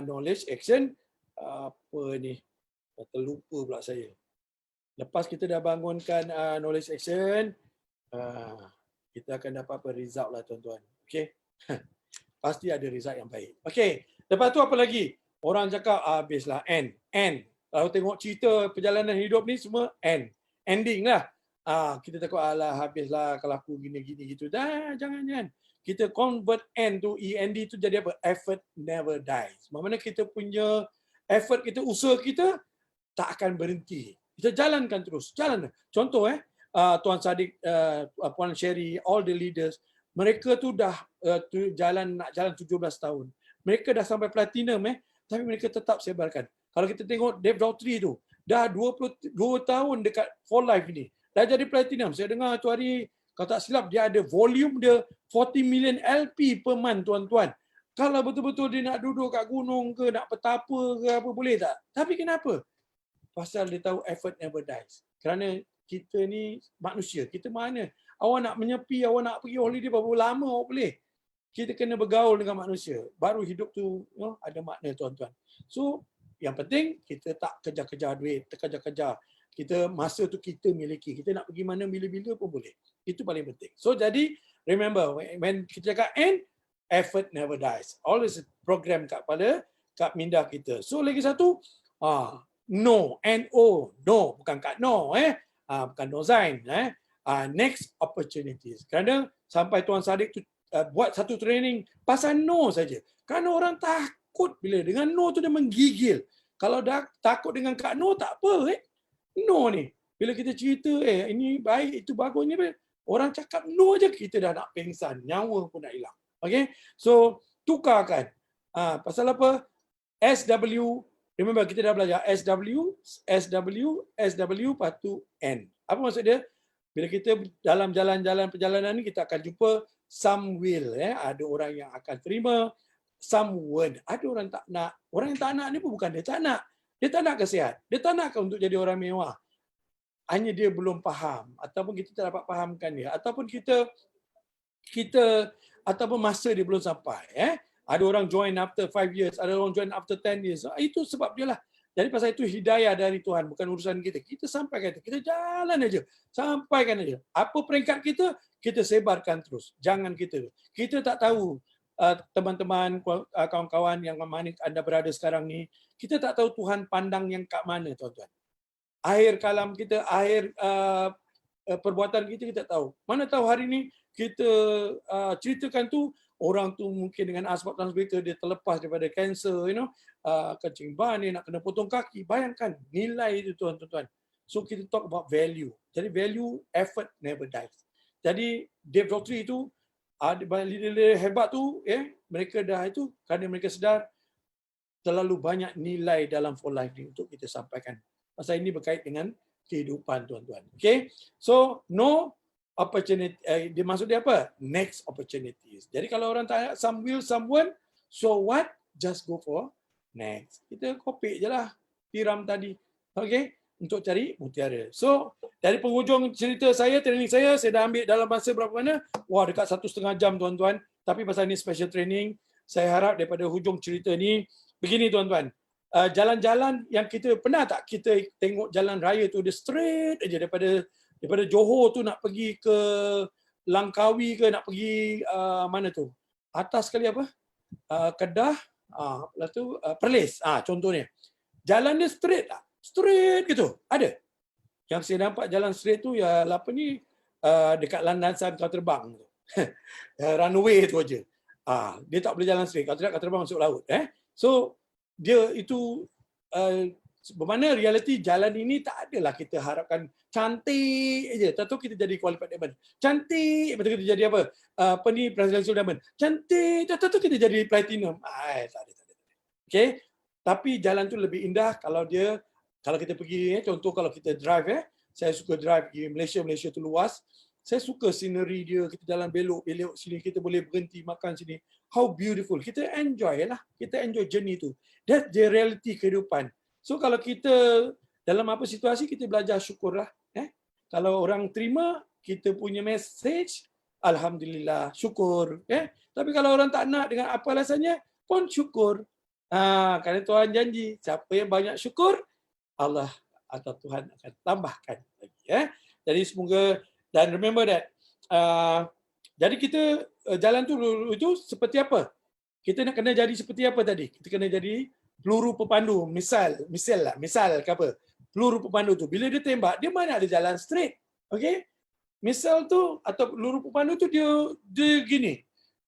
Knowledge, action, apa ni? Terlupa pula saya. Lepas kita dah bangunkan knowledge action, kita akan dapat apa? Result lah, tuan-tuan. Okay? Pasti ada result yang baik. Okay. Lepas tu apa lagi? Orang cakap, habislah, end. Kalau tengok cerita perjalanan hidup ni semua end. Ending lah. Kita takut habislah kalau aku gini-gini gitu. Jangan. Kita convert end to END tu jadi apa? Effort never dies. Maksudnya kita punya effort kita, usaha kita tak akan berhenti. Kita jalankan terus. Contoh Tuan Sadiq, Puan Sherry, all the leaders, Mereka tu dah nak jalan 17 tahun. Mereka dah sampai platinum tapi mereka tetap sebarkan. Kalau kita tengok Dave Daughtry tu, dah 22 tahun dekat For Life ni. Dah jadi platinum. Saya dengar tu hari, kalau tak silap, dia ada volume dia 40 million LP per month, tuan-tuan. Kalau betul-betul dia nak duduk kat gunung ke, nak petapa ke apa, boleh tak? Tapi kenapa? Pasal dia tahu effort never dies. Kerana kita ni manusia, kita mana? Awak nak menyepi, awak nak pergi holiday berapa lama awak boleh? Kita kena bergaul dengan manusia. Baru hidup tu ada makna, tuan-tuan. So, yang penting kita tak kejar-kejar duit, terkejar-kejar. Kita masa tu kita miliki. Kita nak pergi mana bila-bila pun boleh. Itu paling penting. So, jadi remember when kita cakap end, effort never dies. Always program kat minda kita. So, lagi satu, no, N-O, no, bukan kat no, bukan no sign, next opportunities. Kerana sampai Tuan Sadiq tu buat satu training pasal no saja. Kerana orang takut bila dengan no tu dia menggigil. Kalau dah takut dengan kat no tak apa, no ni. Bila kita cerita ini baik, itu bagus ni, orang cakap no aja kita dah nak pengsan, nyawa pun nak hilang. Okay? So tukarkan. Pasal apa? SW. Remember kita dah belajar SW, lepas tu N. Apa maksud dia? Bila kita dalam jalan-jalan perjalanan ni kita akan jumpa some will, ada orang yang akan terima, some won't. Ada orang tak nak. Orang yang tak nak ni pun bukan dia tak nak. Dia tak nak kesihat. Dia tak nak untuk jadi orang mewah. Hanya dia belum faham ataupun kita tak dapat fahamkan dia ataupun kita ataupun masa dia belum sampai, Ada orang join after 5 years, ada orang join after 10 years. Itu sebab dia lah. Jadi pasal itu hidayah dari Tuhan, bukan urusan kita. Kita sampaikan, kita jalan aja. Sampaikan aja. Apa peringkat kita, kita sebarkan terus. Jangan kita tak tahu teman-teman, kawan-kawan yang mana anda berada sekarang ni, kita tak tahu Tuhan pandang yang kat mana, tuan-tuan. Akhir kalam kita, akhir perbuatan kita, kita tahu. Mana tahu hari ni kita ceritakan tu, orang tu mungkin dengan asbab transmitter dia terlepas daripada kanser, kencing ban, dia nak kena potong kaki. Bayangkan nilai itu, tuan-tuan. So kita talk about value. Jadi value, effort never dies. Jadi Dave Daughtry itu, leader hebat tu, mereka dah itu, kerana mereka sedar terlalu banyak nilai dalam For Life ni untuk kita sampaikan. Pasal ini berkait dengan kehidupan, tuan-tuan. Okay? So, no opportunity, dia maksud dia apa? Next opportunities. Jadi kalau orang tanya some will, some won't, so what? Just go for next. Kita copy je lah tiram tadi. Okay? Untuk cari mutiara. So, dari penghujung cerita saya, training saya dah ambil dalam masa berapa mana? Wah, dekat 1,5 jam, tuan-tuan. Tapi pasal ni special training, saya harap daripada hujung cerita ni, begini, tuan-tuan. Jalan-jalan yang kita, pernah tak kita tengok jalan raya tu, dia straight aja daripada Johor tu nak pergi ke Langkawi ke, nak pergi mana tu? Atas sekali apa? Kedah, lepas tu Perlis, contohnya. Jalan dia straight tak? Straight gitu. Ada. Yang saya nampak jalan straight tu ya apa ni dekat landasan kau terbang tu. Runway tu aja. Dia tak boleh jalan straight. Kalau tidak kau terbang masuk laut, So dia itu bermakna realiti jalan ini tak adalah kita harapkan cantik aja. Tentu kita jadi qualified diamond. Cantik, betul kita jadi apa? Apa ni presidential diamond. Cantik, tentu kita jadi platinum. Tak ada. Okay? Tapi jalan tu lebih indah kalau kita pergi, contoh kalau kita drive, saya suka drive pergi Malaysia tu luas. Saya suka scenery dia, kita jalan belok sini, kita boleh berhenti makan sini. How beautiful. Kita enjoy lah. Kita enjoy journey tu. That's the reality kehidupan. So kalau kita dalam apa situasi, kita belajar syukurlah. Kalau orang terima, kita punya message, alhamdulillah, syukur. Tapi kalau orang tak nak dengan apa alasannya, pun syukur. Kerana Tuhan janji, siapa yang banyak syukur, Allah atau Tuhan akan tambahkan lagi. Jadi semoga, dan remember that, jadi kita jalan tu itu seperti apa? Kita nak kena jadi seperti apa tadi? Kita kena jadi peluru pepandu. Misal ke apa? Peluru pepandu tu. Bila dia tembak, dia mana ada jalan straight. Okay? Misal tu, atau peluru pepandu tu dia gini.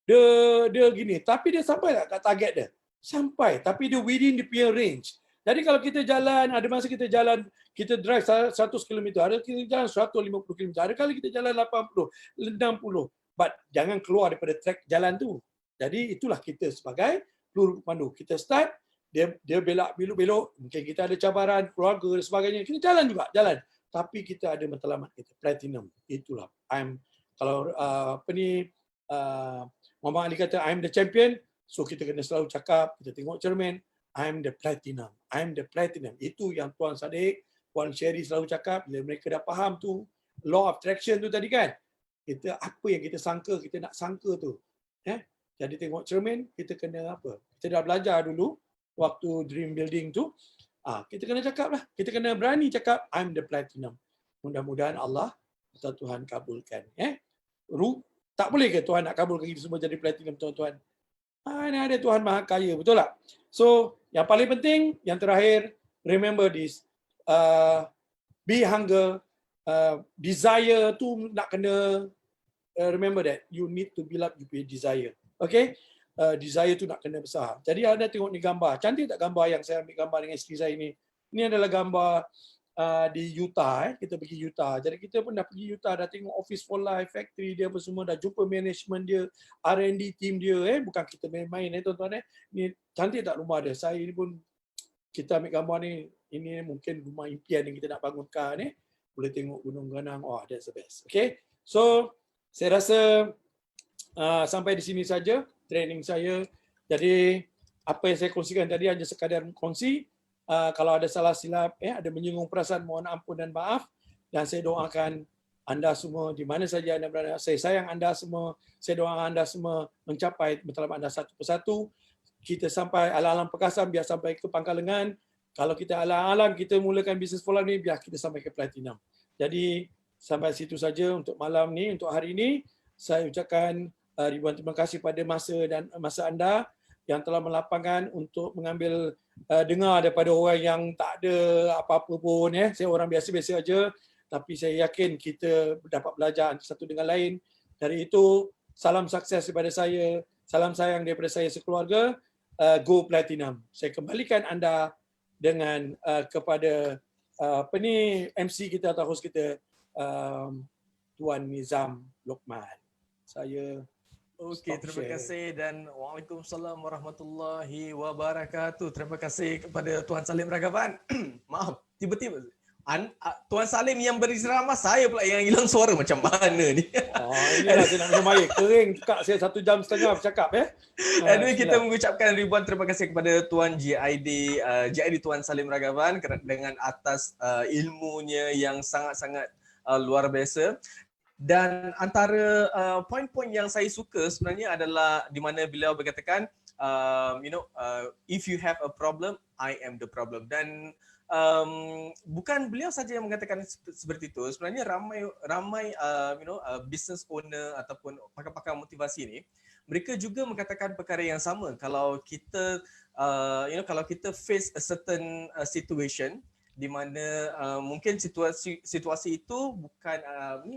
Dia gini. Tapi dia sampai tak kat target dia? Sampai. Tapi dia within the punya range. Jadi kalau kita jalan, ada masa kita jalan, kita drive 100 km, ada kita jalan 150 km, ada kali kita jalan 80, 60. but jangan keluar daripada track jalan tu. Jadi itulah kita sebagai peluru pemandu. Kita start, dia belok-belok, mungkin kita ada cabaran, keluarga dan sebagainya. Kita jalan juga, jalan. Tapi kita ada matlamat kita, platinum. Itulah. Kalau Muhammad Ali kata I'm the champion, so kita kena selalu cakap, kita tengok cermin, I'm the platinum. I'm the platinum. Itu yang Tuan Sadiq, Puan Sherry selalu cakap, bila mereka dah faham tu, law of attraction tu tadi kan, kita apa yang kita sangka, kita nak sangka tu. Jadi tengok cermin, kita kena apa? Kita dah belajar dulu, waktu dream building tu, kita kena cakap lah. Kita kena berani cakap, I'm the platinum. Mudah-mudahan Allah atau Tuhan kabulkan. Tak boleh ke Tuhan nak kabulkan kita semua jadi platinum, tuan-tuan? Ini ada Tuhan Maha Kaya, betul tak? So, yang paling penting, yang terakhir, remember this. Be hunger, desire tu nak kena, remember that, you need to build up your desire. Okay? Desire tu nak kena besar. Jadi anda tengok ni gambar. Cantik tak gambar yang saya ambil gambar dengan isteri saya ni? Ini adalah gambar di Utah. Kita pergi Utah. Jadi kita pun dah pergi Utah, dah tengok Office for Life, factory dia apa semua, dah jumpa management dia, R&D team dia. Bukan kita main-main tuan-tuan. Ni cantik tak rumah dia? Saya ni pun, kita ambil gambar ni, ini mungkin rumah impian yang kita nak bangunkan. Boleh tengok Gunung Ganang. Oh, that's the best. Okay. So, saya rasa sampai di sini saja training saya. Jadi apa yang saya kongsikan tadi hanya sekadar kongsi. Kalau ada salah silap, ada menyinggung perasaan, mohon ampun dan maaf. Dan saya doakan anda semua di mana saja anda berada. Saya sayang anda semua. Saya doakan anda semua mencapai matlamat anda satu persatu. Kita sampai alam-alam perkasan, biar sampai ke Pangkalengan. Kalau kita alam-alam, kita mulakan bisnes pola ni, biar kita sampai ke platinum. Jadi sampai situ saja untuk malam ni, untuk hari ini. Saya ucapkan ribuan terima kasih pada masa anda yang telah melapangkan untuk mengambil dengar daripada orang yang tak ada apa-apa pun. Saya orang biasa-biasa aja, tapi saya yakin kita dapat belajar satu dengan lain. Dari itu, salam sukses daripada saya, salam sayang daripada saya sekeluarga. Go Platinum. Saya kembalikan anda dengan kepada MC kita atau host kita, Tuan Nizam Lokman. Saya Okey, terima kasih dan Waalaikumsalam warahmatullahi wabarakatuh. Terima kasih kepada Tuan Salim Ragavan. Maaf, tiba-tiba Tuan Salim yang beri ceramah, saya pula yang hilang suara. Macam mana ni? Inilah saya nak minum air. Kering tukar saya 1.5 jam bercakap. Anyway, kita mengucapkan ribuan terima kasih kepada Tuan JID Tuan Salim Ragavan dengan atas ilmunya yang sangat-sangat luar biasa. Dan antara poin-poin yang saya suka sebenarnya adalah di mana beliau berkatakan, if you have a problem, I am the problem. Dan bukan beliau saja yang mengatakan seperti itu. Sebenarnya ramai business owner ataupun pakar-pakar motivasi ni, mereka juga mengatakan perkara yang sama. Kalau kita kalau kita face a certain situation di mana mungkin situasi itu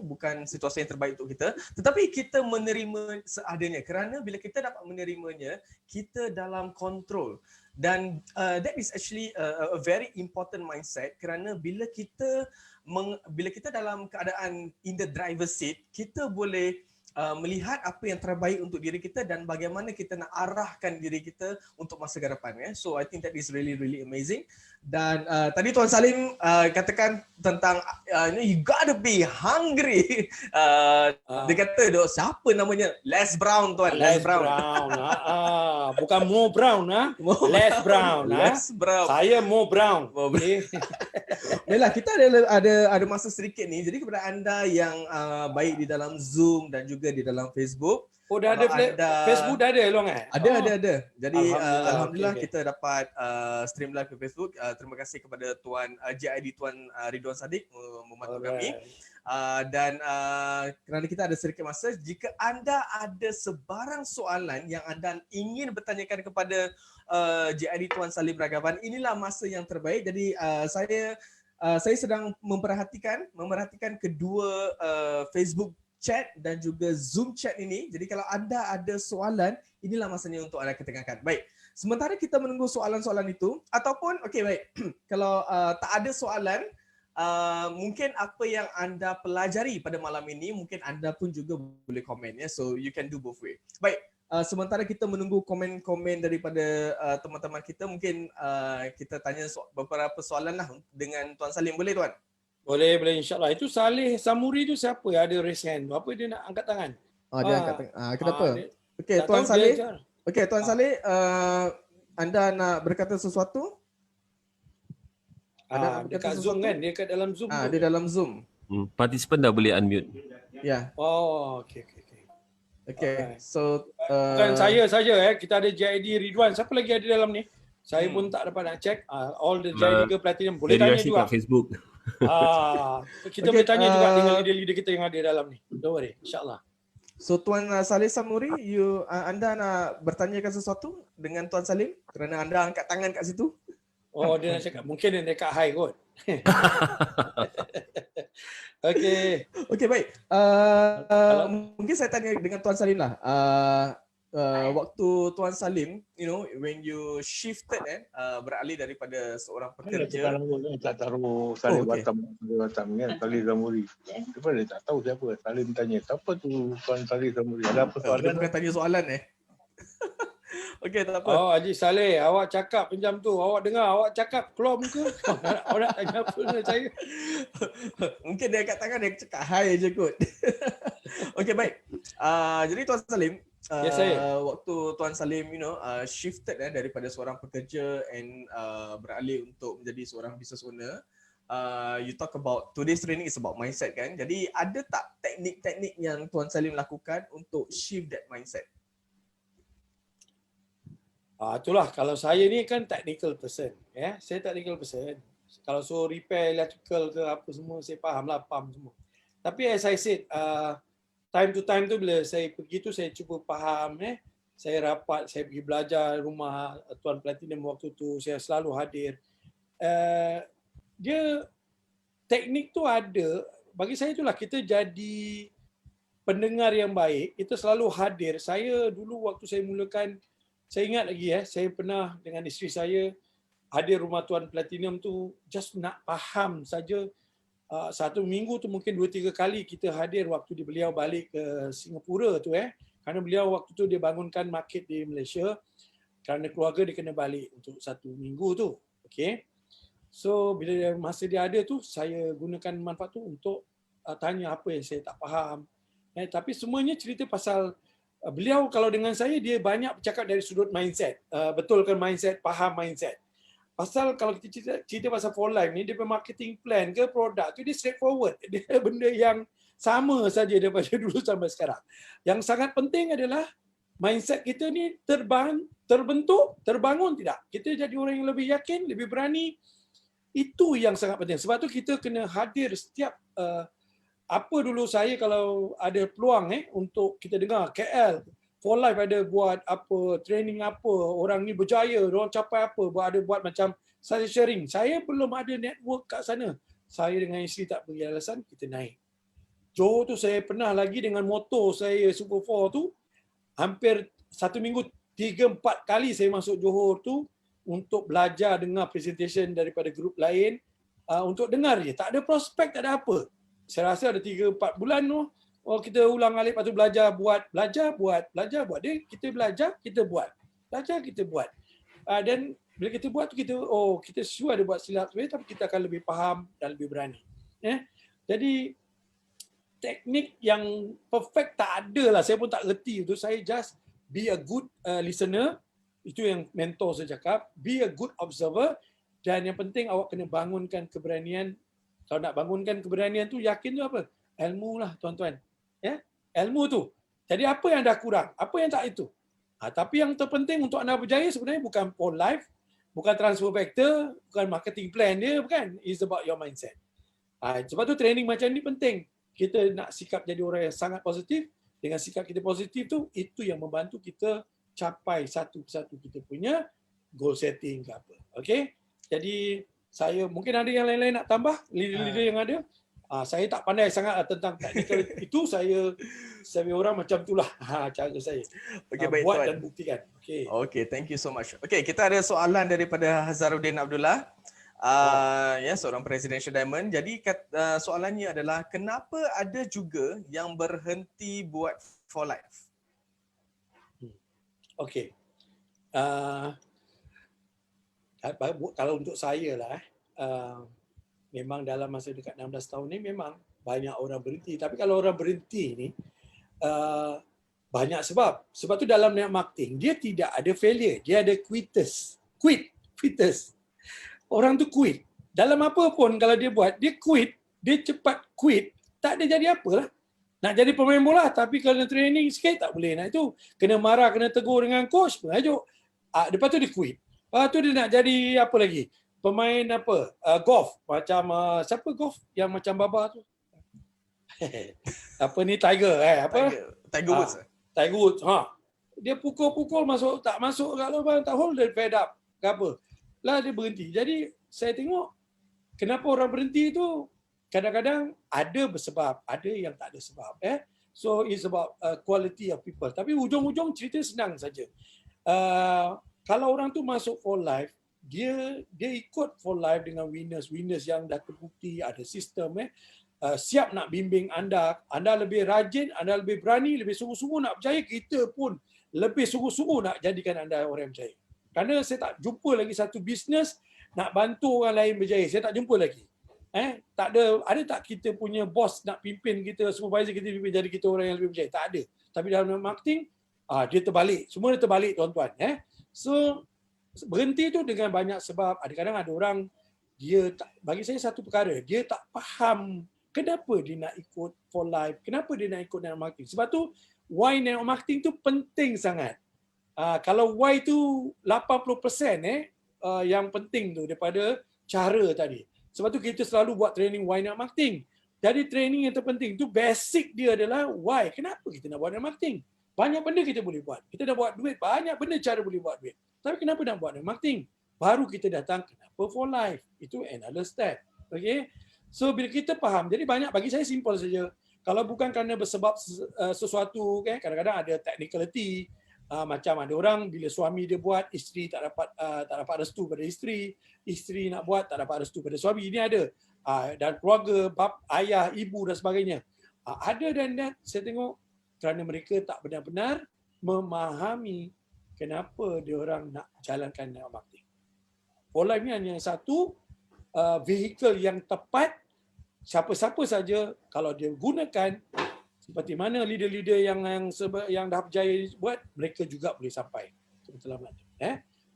bukan situasi yang terbaik untuk kita, tetapi kita menerima seadanya, kerana bila kita dapat menerimanya, kita dalam kontrol. Dan that is actually a very important mindset, kerana bila kita dalam keadaan in the driver's seat, kita boleh melihat apa yang terbaik untuk diri kita dan bagaimana kita nak arahkan diri kita untuk masa ke depan. So I think that is really amazing. Dan tadi Tuan Salim katakan tentang you gotta be hungry. Dia kata siapa namanya? Les Brown, Tuan. Les Brown. Bukan Mo Brown. Les Brown. Les Brown. Saya Mo Brown. Baiklah, kita ada masa sedikit ni. Jadi kepada anda yang baik di dalam Zoom dan juga di dalam Facebook. Oh, dah ada Facebook dah ada long Ada. Jadi alhamdulillah okay. Kita dapat stream live ke Facebook. Terima kasih kepada Tuan JID Tuan Ridwan Sadiq membantu kami. Dan kerana kita ada sedikit masa, jika anda ada sebarang soalan yang anda ingin bertanyakan kepada JID Tuan Salim Ragavan, inilah masa yang terbaik. Jadi saya sedang memerhatikan kedua Facebook chat dan juga Zoom chat ini. Jadi kalau anda ada soalan, inilah masanya untuk anda ketinggalkan. Baik, sementara kita menunggu soalan-soalan itu, ataupun okey baik, kalau tak ada soalan, mungkin apa yang anda pelajari pada malam ini, mungkin anda pun juga boleh komen ya. So you can do both way. Baik, sementara kita menunggu komen-komen daripada teman-teman kita, mungkin kita tanya beberapa soalan lah dengan Tuan Salim. Boleh Tuan? Boleh, insyaAllah. Itu Saleh Samuri tu siapa yang ada raise hand? Apa dia nak angkat tangan? Dia angkat tangan. Kenapa? Okey, tak Tuan tahu Saleh. dia Okey, Tuan Saleh, anda nak berkata sesuatu? Anda nak berkata dekat Zoom sesuatu? kan? Dia kat dalam Zoom tu. Dia dalam Zoom. Participant dah boleh unmute. Ya. Oh, okey. Okey. Alright. So Bukan saya saja Kita ada JID Ridwan. Siapa lagi ada dalam ni? Saya pun tak dapat nak check. All the JID ke Platinum boleh tanya juga. Kat Facebook. Kita boleh tanya juga dengan leader-leader kita yang ada dalam ni. Don't worry, insyaAllah. So Tuan Saleh Samuri, anda nak bertanyakan sesuatu dengan Tuan Salim kerana anda angkat tangan kat situ? Oh, dia nak cakap. Mungkin dia dekat high kot. Okey. Okey, baik. Mungkin saya tanya dengan Tuan Salim lah. Waktu Tuan Salim, when you shifted beralih daripada seorang pekerja. Tak taruh Salim Batam kan, Salim Zamuri. Lepas dia tak tahu siapa. Salim tanya, siapa tu Tuan Salim Zamuri? Ada apa soalan? Dia bukan tanya soalan Okey, tak apa. Oh, Haji Saleh, awak cakap pinjam tu. Awak dengar, awak cakap keluar muka. Awak nak tanya apa dengan saya? Mungkin dia angkat tangan, dia cakap hi je kot. Okey, baik. Jadi Tuan Salim, waktu Tuan Salim shifted daripada seorang pekerja and beralih untuk menjadi seorang business owner, you talk about today's training is about mindset kan. Jadi ada tak teknik-teknik yang Tuan Salim lakukan untuk shift that mindset? Itulah, kalau saya ni kan technical person. Saya technical person. Kalau suruh repair electrical ke apa semua, saya faham semua. Tapi as I said, time to time tu bila saya pergi tu saya cuba faham. Saya rapat, saya pergi belajar rumah Tuan Platinum waktu tu, saya selalu hadir. Dia teknik tu ada. Bagi saya itulah, kita jadi pendengar yang baik, kita selalu hadir. Saya dulu waktu saya mulakan, saya ingat lagi saya pernah dengan isteri saya hadir rumah Tuan Platinum tu, just nak faham saja. Satu minggu tu mungkin 2-3 kali kita hadir waktu beliau balik ke Singapura tu kerana beliau waktu tu dia bangunkan market di Malaysia, kerana keluarga dia kena balik untuk 1 minggu tu. Okay. So bila masa dia ada tu, saya gunakan manfaat tu untuk tanya apa yang saya tak faham. Tapi semuanya cerita pasal beliau. Kalau dengan saya, dia banyak bercakap dari sudut mindset. Betulkan mindset, faham mindset. Pasal kalau kita cerita pasal For Life ni, dia punya marketing plan ke produk tu dia straightforward. Dia benda yang sama saja daripada dulu sampai sekarang. Yang sangat penting adalah mindset kita ni terbentuk, terbangun tidak. Kita jadi orang yang lebih yakin, lebih berani. Itu yang sangat penting. Sebab tu kita kena hadir setiap apa dulu saya kalau ada peluang untuk kita dengar KL For Life ada buat apa, training apa, orang ni berjaya, orang capai apa, ada buat macam saya sharing. Saya belum ada network kat sana. Saya dengan isteri tak beri alasan, kita naik. Johor tu saya pernah lagi dengan motor saya Super 4 tu, hampir 1 minggu 3-4 kali saya masuk Johor tu untuk belajar dengar presentation daripada grup lain, untuk dengar je. Tak ada prospek, tak ada apa. Saya rasa ada 3-4 bulan tu, kita ulang alik, lepas tu belajar buat. Dia, kita belajar, kita buat. Belajar, kita buat. Dan bila kita buat tu, kita sure ada buat silap sebenarnya, tapi kita akan lebih faham dan lebih berani. Jadi, teknik yang perfect tak ada lah. Saya pun tak reti itu. Saya just be a good listener. Itu yang mentor saya cakap. Be a good observer. Dan yang penting awak kena bangunkan keberanian. Kalau nak bangunkan keberanian tu, yakin tu apa? Ilmu lah tuan-tuan. Ilmu tu. Jadi apa yang dah kurang? Apa yang tak itu? Tapi yang terpenting untuk anda berjaya sebenarnya bukan For Life, bukan transfer factor, bukan marketing plan dia, bukan. It's about your mindset. Sebab tu training macam ni penting. Kita nak sikap jadi orang yang sangat positif. Dengan sikap kita positif tu, itu yang membantu kita capai satu persatu kita punya goal setting ke apa. Okay? Jadi saya mungkin ada yang lain-lain nak tambah, leader-leader yang ada. Saya tak pandai sangat tentang teknikal itu. Saya orang macam itulah cara saya. Okay, baik, buat tuan. dan buktikan. Okay, thank you so much. Okay, kita ada soalan daripada Hazaruddin Abdullah. Ya, seorang presidential diamond. Jadi soalannya adalah kenapa ada juga yang berhenti buat for life? Okey. Kalau untuk saya lah, memang dalam masa dekat 16 tahun ni memang banyak orang berhenti. Tapi kalau orang berhenti ni, banyak sebab. Sebab tu dalam network marketing, dia tidak ada failure. Dia ada quitters. Quitters. Orang tu quit. Dalam apa pun kalau dia buat, dia quit. Dia cepat quit. Tak ada jadi apalah. Nak jadi pemain bola tapi kalau training sikit tak boleh. Nak itu kena marah, kena tegur dengan coach, pengajuk. Lepas tu dia quit. Lepas tu dia nak jadi apa lagi? Pemain apa? Golf. Macam siapa golf yang macam Baba tu? Apa ni Tiger apa? Tiger Woods. Tiger Woods. Dia pukul-pukul masuk tak masuk kat lubang, tak hold, dia fed up ke apa. Lah dia berhenti. Jadi saya tengok kenapa orang berhenti tu kadang-kadang ada bersebab, ada yang tak ada sebab. So it's about quality of people. Tapi ujung-ujung cerita senang saja. Kalau orang tu masuk for life, dia ikut for life dengan winners yang dah terbukti, ada sistem siap nak bimbing anda lebih rajin, anda lebih berani, lebih sungguh-sungguh nak berjaya, kita pun lebih sungguh-sungguh nak jadikan anda orang yang berjaya. Kerana saya tak jumpa lagi satu bisnes nak bantu orang lain berjaya. Saya tak jumpa lagi. Tak ada tak kita punya bos nak pimpin kita, supervisor kita pimpin jadi kita orang yang lebih berjaya? Tak ada. Tapi dalam marketing, dia terbalik. Semua dia terbalik tuan-tuan. So, berhenti tu dengan banyak sebab. Kadang-kadang ada orang, bagi saya satu perkara, dia tak faham kenapa dia nak ikut for life, kenapa dia nak ikut network marketing. Sebab tu, why network marketing tu penting sangat. Kalau why tu 80% yang penting tu daripada cara tadi. Sebab tu kita selalu buat training why network marketing. Jadi training yang terpenting tu basic dia adalah why. Kenapa kita nak buat network marketing? Banyak benda kita boleh buat. Kita dah buat duit, banyak benda cara boleh buat duit. Tapi kenapa nak buat network marketing? Baru kita datang kenapa for life. Itu another step. Okay? So bila kita faham, jadi banyak bagi saya simple saja. Kalau bukan kerana bersebab sesuatu, kadang-kadang ada technicality. Macam ada orang bila suami dia buat, isteri tak dapat restu pada isteri nak buat tak dapat restu pada suami. Ini ada. Dan keluarga, bab, ayah, ibu dan sebagainya. Ada dan saya tengok kerana mereka tak benar-benar memahami kenapa dia orang nak jalankan network marketing. For life ni hanya satu vehicle yang tepat. Siapa-siapa saja kalau dia gunakan seperti mana leader-leader yang dah berjaya buat, mereka juga boleh sampai ke matlamat.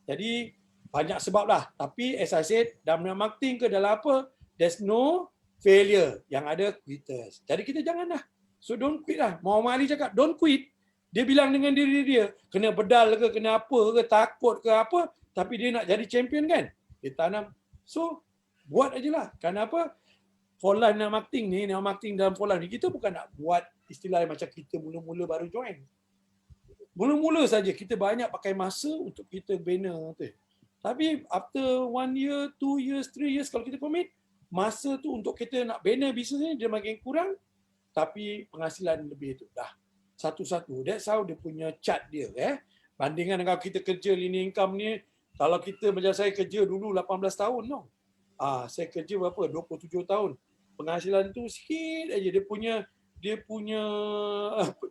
Jadi banyak sebab lah. Tapi as I said, dalam marketing ke dalam apa, there's no failure. Yang ada quitters. Jadi kita janganlah. So don't quit lah. Muhammad Ali cakap, don't quit. Dia bilang dengan diri dia, kena bedal ke, kena apa ke, takut ke apa, tapi dia nak jadi champion kan. Dia tanam. So buat ajalah. Kenapa? For life network marketing ni, network marketing dalam for life ni, kita bukan nak buat istilah macam kita mula-mula baru join. Mula-mula saja kita banyak pakai masa untuk kita bina tu. Tapi after 1 year, 2 years, 3 years, kalau kita commit, masa tu untuk kita nak bina bisnes ni dia makin kurang, tapi penghasilan lebih tu dah satu-satu. That's how dia punya chart dia. Bandingan dengan kita kerja linear income ni, kalau kita macam saya kerja dulu 18 tahun no. Saya kerja berapa? 27 tahun. Penghasilan tu sikit aja dia punya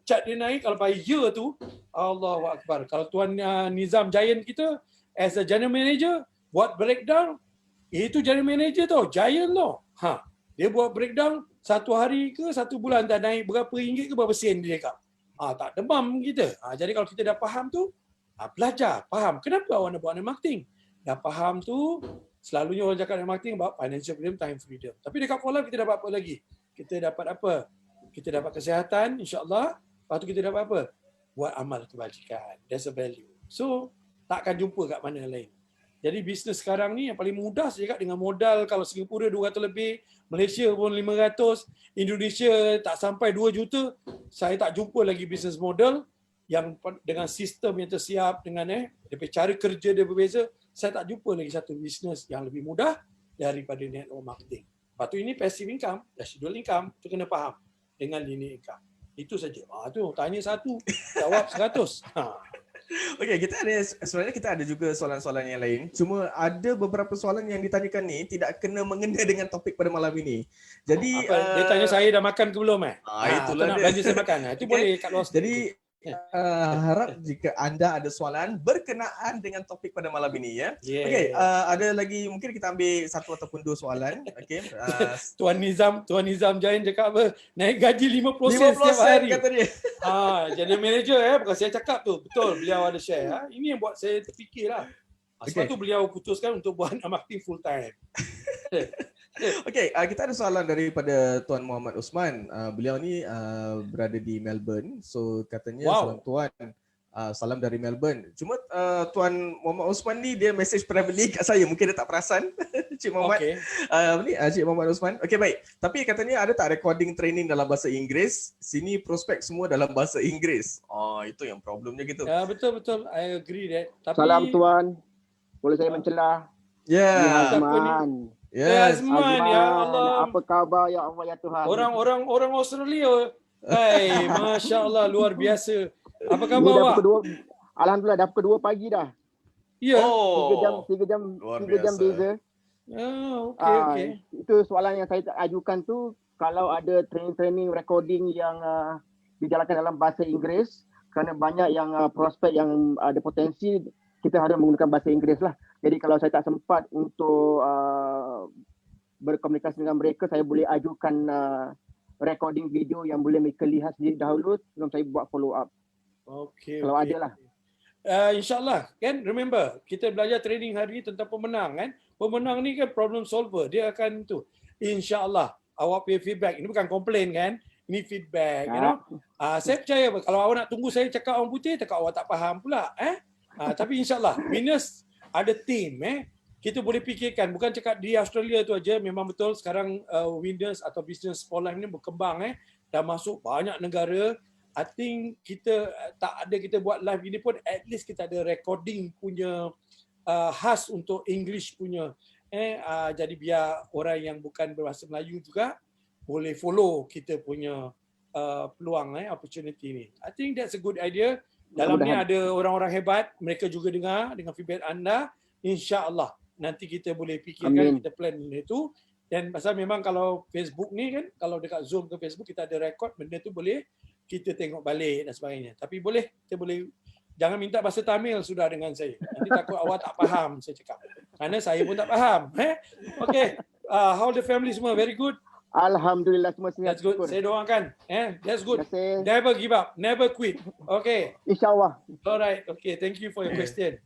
chart dia naik. Kalau by year tu, Allahu Akbar. Kalau Tuan Nizam Giant kita as a general manager buat breakdown, itu general manager tau, Giant tau. Dia buat breakdown satu hari ke satu bulan dah naik berapa ringgit ke berapa sen dia cakap. Tak demam kita. Jadi kalau kita dah faham tu, belajar, faham. Kenapa awak nak buat marketing? Dah faham tu, selalunya orang cakap marketing about financial freedom, time freedom. Tapi dekat Kuala kita dapat apa lagi? Kita dapat apa? Kita dapat kesihatan, insya-Allah. Lepas tu kita dapat apa? Buat amal kebajikan. That's a value. So, takkan jumpa kat mana lain. Jadi bisnes sekarang ni yang paling mudah saya cakap dengan modal kalau Singapura 200 lebih, Malaysia pun 500, Indonesia tak sampai 2 juta, saya tak jumpa lagi bisnes model yang dengan sistem yang tersiap dengan cara kerja dia berbeza. Saya tak jumpa lagi satu bisnes yang lebih mudah daripada network marketing. Lepas tu ini passive income, residual income, tu kena faham dengan linear income. Itu saja. Tu tanya satu, jawab 100. Okey, sebenarnya kita ada juga soalan-soalan yang lain. Cuma ada beberapa soalan yang ditanyakan ni tidak kena mengena dengan topik pada malam ini. Jadi Apa dia tanya saya dah makan ke belum itulah tu nak dia. belanja saya makan. Itu Okey. boleh kat luar sikit. Jadi harap jika anda ada soalan berkenaan dengan topik pada malam ini ya. Yeah. Okey, ada lagi mungkin kita ambil satu ataupun dua soalan. Okey. Tuan Nizam Jain cakap apa? Naik gaji 50 sen 50 setiap sen hari. kata dia. Jadi manager bukan saya cakap tu. Betul beliau ada share. Ini yang buat saya terfikirlah. Sebab tu beliau putuskan untuk buat marketing full time. Okey, kita ada soalan daripada Tuan Muhammad Osman. Beliau ni berada di Melbourne. So katanya salam Tuan. Salam dari Melbourne. Cuma Tuan Muhammad Osman ni dia message privately kat saya. Mungkin dia tak perasan. Cik Muhammad. Okay. Cik Muhammad Osman. Okey baik. Tapi katanya ada tak recording training dalam bahasa Inggeris? Sini prospek semua dalam bahasa Inggeris. Itu yang problemnya gitu. Ya betul. I agree that. Tapi Salam Tuan. Boleh saya mencelah? Ya. Azman. Yes. Azman, ya Allah. Apa khabar ya Allah ya Tuhan? Orang Australia. Hai, Masya Allah, luar biasa. Apa Ni khabar dah awak? pukul 2. Alhamdulillah dah pukul 2 pagi dah. Ya. 3 jam luar 3 jam biasa. beza. Okey. Itu soalan yang saya ajukan tu, kalau ada training recording yang dijalankan dalam bahasa Inggeris, kerana banyak yang prospek yang ada potensi, kita harus menggunakan bahasa Inggeris lah. Jadi kalau saya tak sempat untuk berkomunikasi dengan mereka, saya boleh ajukan recording video yang boleh mereka lihat sendiri dahulu sebelum saya buat follow up. Okey. Kalau ada lah. InsyaAllah kan, remember kita belajar training hari ni tentang pemenang kan. Pemenang ni kan problem solver, dia akan tu. InsyaAllah awak punya feedback, ini bukan komplain kan, ini feedback, you know. Saya percaya kalau awak nak tunggu saya cakap orang putih, cakap awak tak faham pula tapi insyaAllah minus ada team kita boleh fikirkan, bukan cakap di Australia tu aja. Memang betul sekarang Windows atau business for life ni berkembang dah masuk banyak negara. I think kita tak ada kita buat live ini pun at least kita ada recording punya khas untuk English punya jadi biar orang yang bukan berbahasa Melayu juga boleh follow kita punya peluang opportunity ni. I think that's a good idea. Dalam ni ada orang-orang hebat, mereka juga dengar dengan feedback anda. InsyaAllah nanti kita boleh fikirkan, kita plan benda tu. Dan pasal memang kalau Facebook ni kan, kalau dekat Zoom ke Facebook kita ada record, benda tu boleh kita tengok balik dan sebagainya. Tapi kita boleh jangan minta bahasa Tamil sudah dengan saya. Nanti takut awak tak faham saya cakap. Kerana saya pun tak faham. Okay. How the family semua? Very good? Alhamdulillah semua sihat. That's good. Saya doakan. That's good. Terima kasih. Never give up. Never quit. Okay. InsyaAllah. Alright. Okay. Thank you for your question.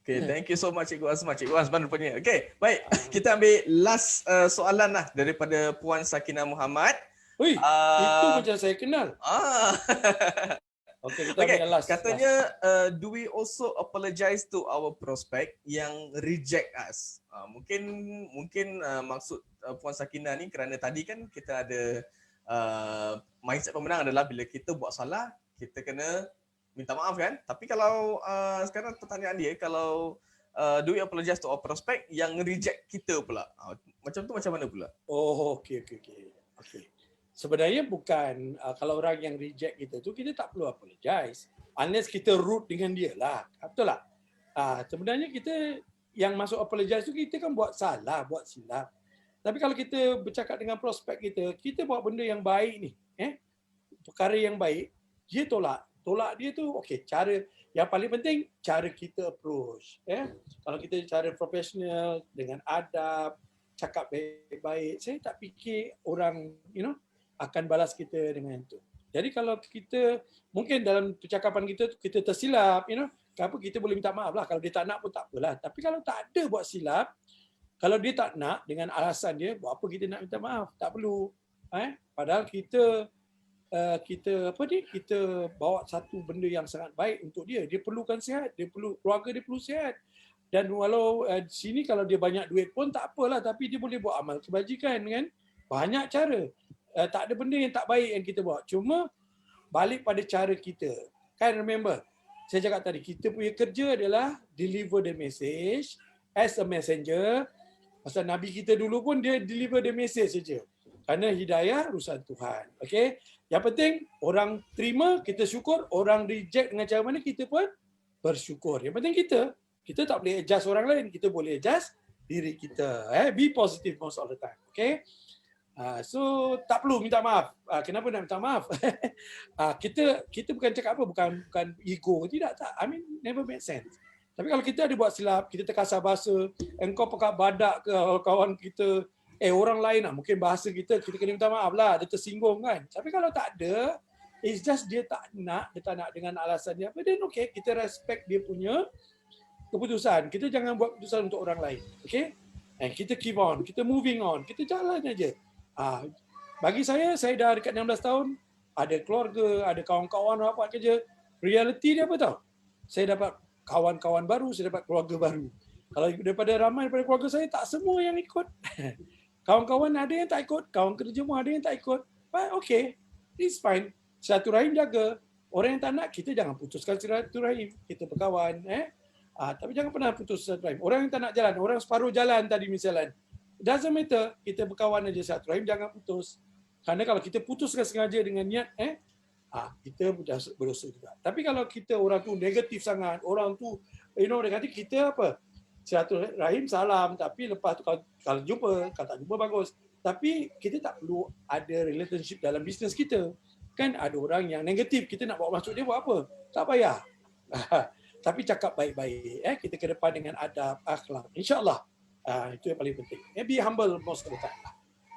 Okay, thank you so much Cikgu Azman. Cikgu Azman rupanya. Okay, baik. Kita ambil last soalan lah daripada Puan Sakinah Muhammad. Ui, itu macam saya kenal. Okay, kita ambil yang last. Katanya, do we also apologize to our prospect yang reject us? Mungkin maksud Puan Sakinah ni kerana tadi kan kita ada mindset pemenang adalah bila kita buat salah, kita kena minta maaf kan. Tapi kalau sekarang pertanyaan dia, kalau do we apologize to our prospect yang reject kita pula, macam tu macam mana pula? Oh, okay. Sebenarnya bukan kalau orang yang reject kita tu, kita tak perlu apologize unless kita rude dengan dia lah. Betul tak? Sebenarnya kita yang masuk apologize tu, kita kan buat salah, buat silap. Tapi kalau kita bercakap dengan prospek kita buat benda yang baik ni, perkara yang baik, dia tolak dia tu, okey, cara yang paling penting cara kita approach, Kalau kita cara profesional dengan adab, cakap baik-baik, saya tak fikir orang akan balas kita dengan itu. Jadi kalau kita mungkin dalam percakapan kita tersilap, kenapa kita boleh minta maaf lah. Kalau dia tak nak pun tak apalah. Tapi kalau tak ada buat silap, kalau dia tak nak dengan alasan dia, buat apa kita nak minta maaf? Tak perlu. Padahal kita bawa satu benda yang sangat baik untuk dia. Dia perlukan sihat, keluarga dia perlu sihat. Dan walau di sini kalau dia banyak duit pun tak apalah, tapi dia boleh buat amal kebajikan kan. Banyak cara. Tak ada benda yang tak baik yang kita buat. Cuma balik pada cara kita. Kan remember, saya cakap tadi, kita punya kerja adalah deliver the message as a messenger. Pasal Nabi kita dulu pun dia deliver the message saja. Kerana hidayah urusan Tuhan. Okay? Yang penting orang terima, kita syukur. Orang reject dengan cara mana, kita pun bersyukur. Yang penting kita tak boleh adjust orang lain, kita boleh adjust diri kita. Be positive most of the time. Okay? So tak perlu minta maaf. Kenapa nak minta maaf? Kita bukan cakap apa, bukan ego, tidak tak. I mean never make sense. Tapi kalau kita ada buat silap, kita terkasar bahasa, engkau pekat badak ke kawan kita, orang lain lah, mungkin bahasa kita kena minta maaf lah, dia tersinggung kan. Tapi kalau tak ada, it's just dia tak nak dengan alasan dia apa, then okay, kita respect dia punya keputusan. Kita jangan buat keputusan untuk orang lain. Okay? And kita keep on, kita moving on, kita jalan aja. Bagi saya dah dekat 16 tahun, ada keluarga, ada kawan-kawan rapat kerja. Reality dia apa tau? Saya dapat kawan-kawan baru, saya dapat keluarga baru. Kalau ramai daripada keluarga saya, tak semua yang ikut. Kawan-kawan ada yang tak ikut, kawan kerja pun ada yang tak ikut. But okay, it's fine. Silaturahim jaga. Orang yang tak nak, kita jangan putuskan silaturahim. Kita berkawan. Tapi jangan pernah putus silaturahim. Orang yang tak nak jalan, orang separuh jalan tadi misalnya. Doesn't matter, kita berkawan aja, silaturahim jangan putus. Karena kalau kita putuskan sengaja dengan niat, kita berdosa juga. Tapi kalau kita orang tu negatif sangat, orang tu, dia kata kita apa? Silaturahim salam, tapi lepas tu kalau jumpa, kalau tak jumpa bagus. Tapi kita tak perlu ada relationship dalam bisnes kita. Kan ada orang yang negatif, kita nak bawa masuk dia buat apa? Tak payah. Tapi cakap baik-baik. Kita ke depan dengan adab, akhlak. InsyaAllah. Itu yang paling penting. Be humble most of the time.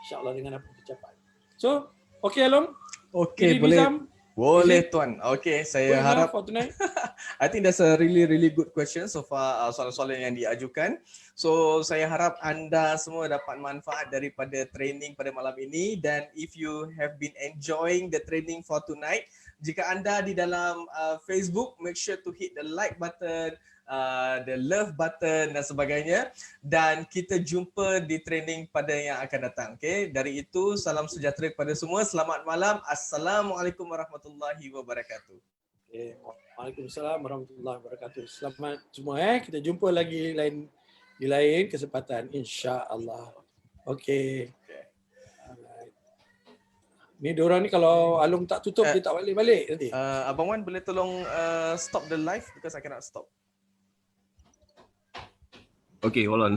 InsyaAllah dengan apa kita capai. So, okay Along? Okay, boleh. Boleh Tuan. Okay, saya harap I think that's a really good question so far, soalan-soalan yang diajukan. So saya harap anda semua dapat manfaat daripada training pada malam ini, dan if you have been enjoying the training for tonight, jika anda di dalam Facebook, make sure to hit the like button, the love button dan sebagainya, dan kita jumpa di training pada yang akan datang. Okay, dari itu salam sejahtera kepada semua, selamat malam, Assalamualaikum warahmatullahi wabarakatuh. Okay. Waalaikumsalam warahmatullahi wabarakatuh. Selamat semua, kita jumpa lagi di lain kesempatan insya-Allah. Okay. Ni diorang ni kalau Alung tak tutup dia tak balik nanti. Abang Wan boleh tolong stop the live because I cannot stop. Okay, hold on.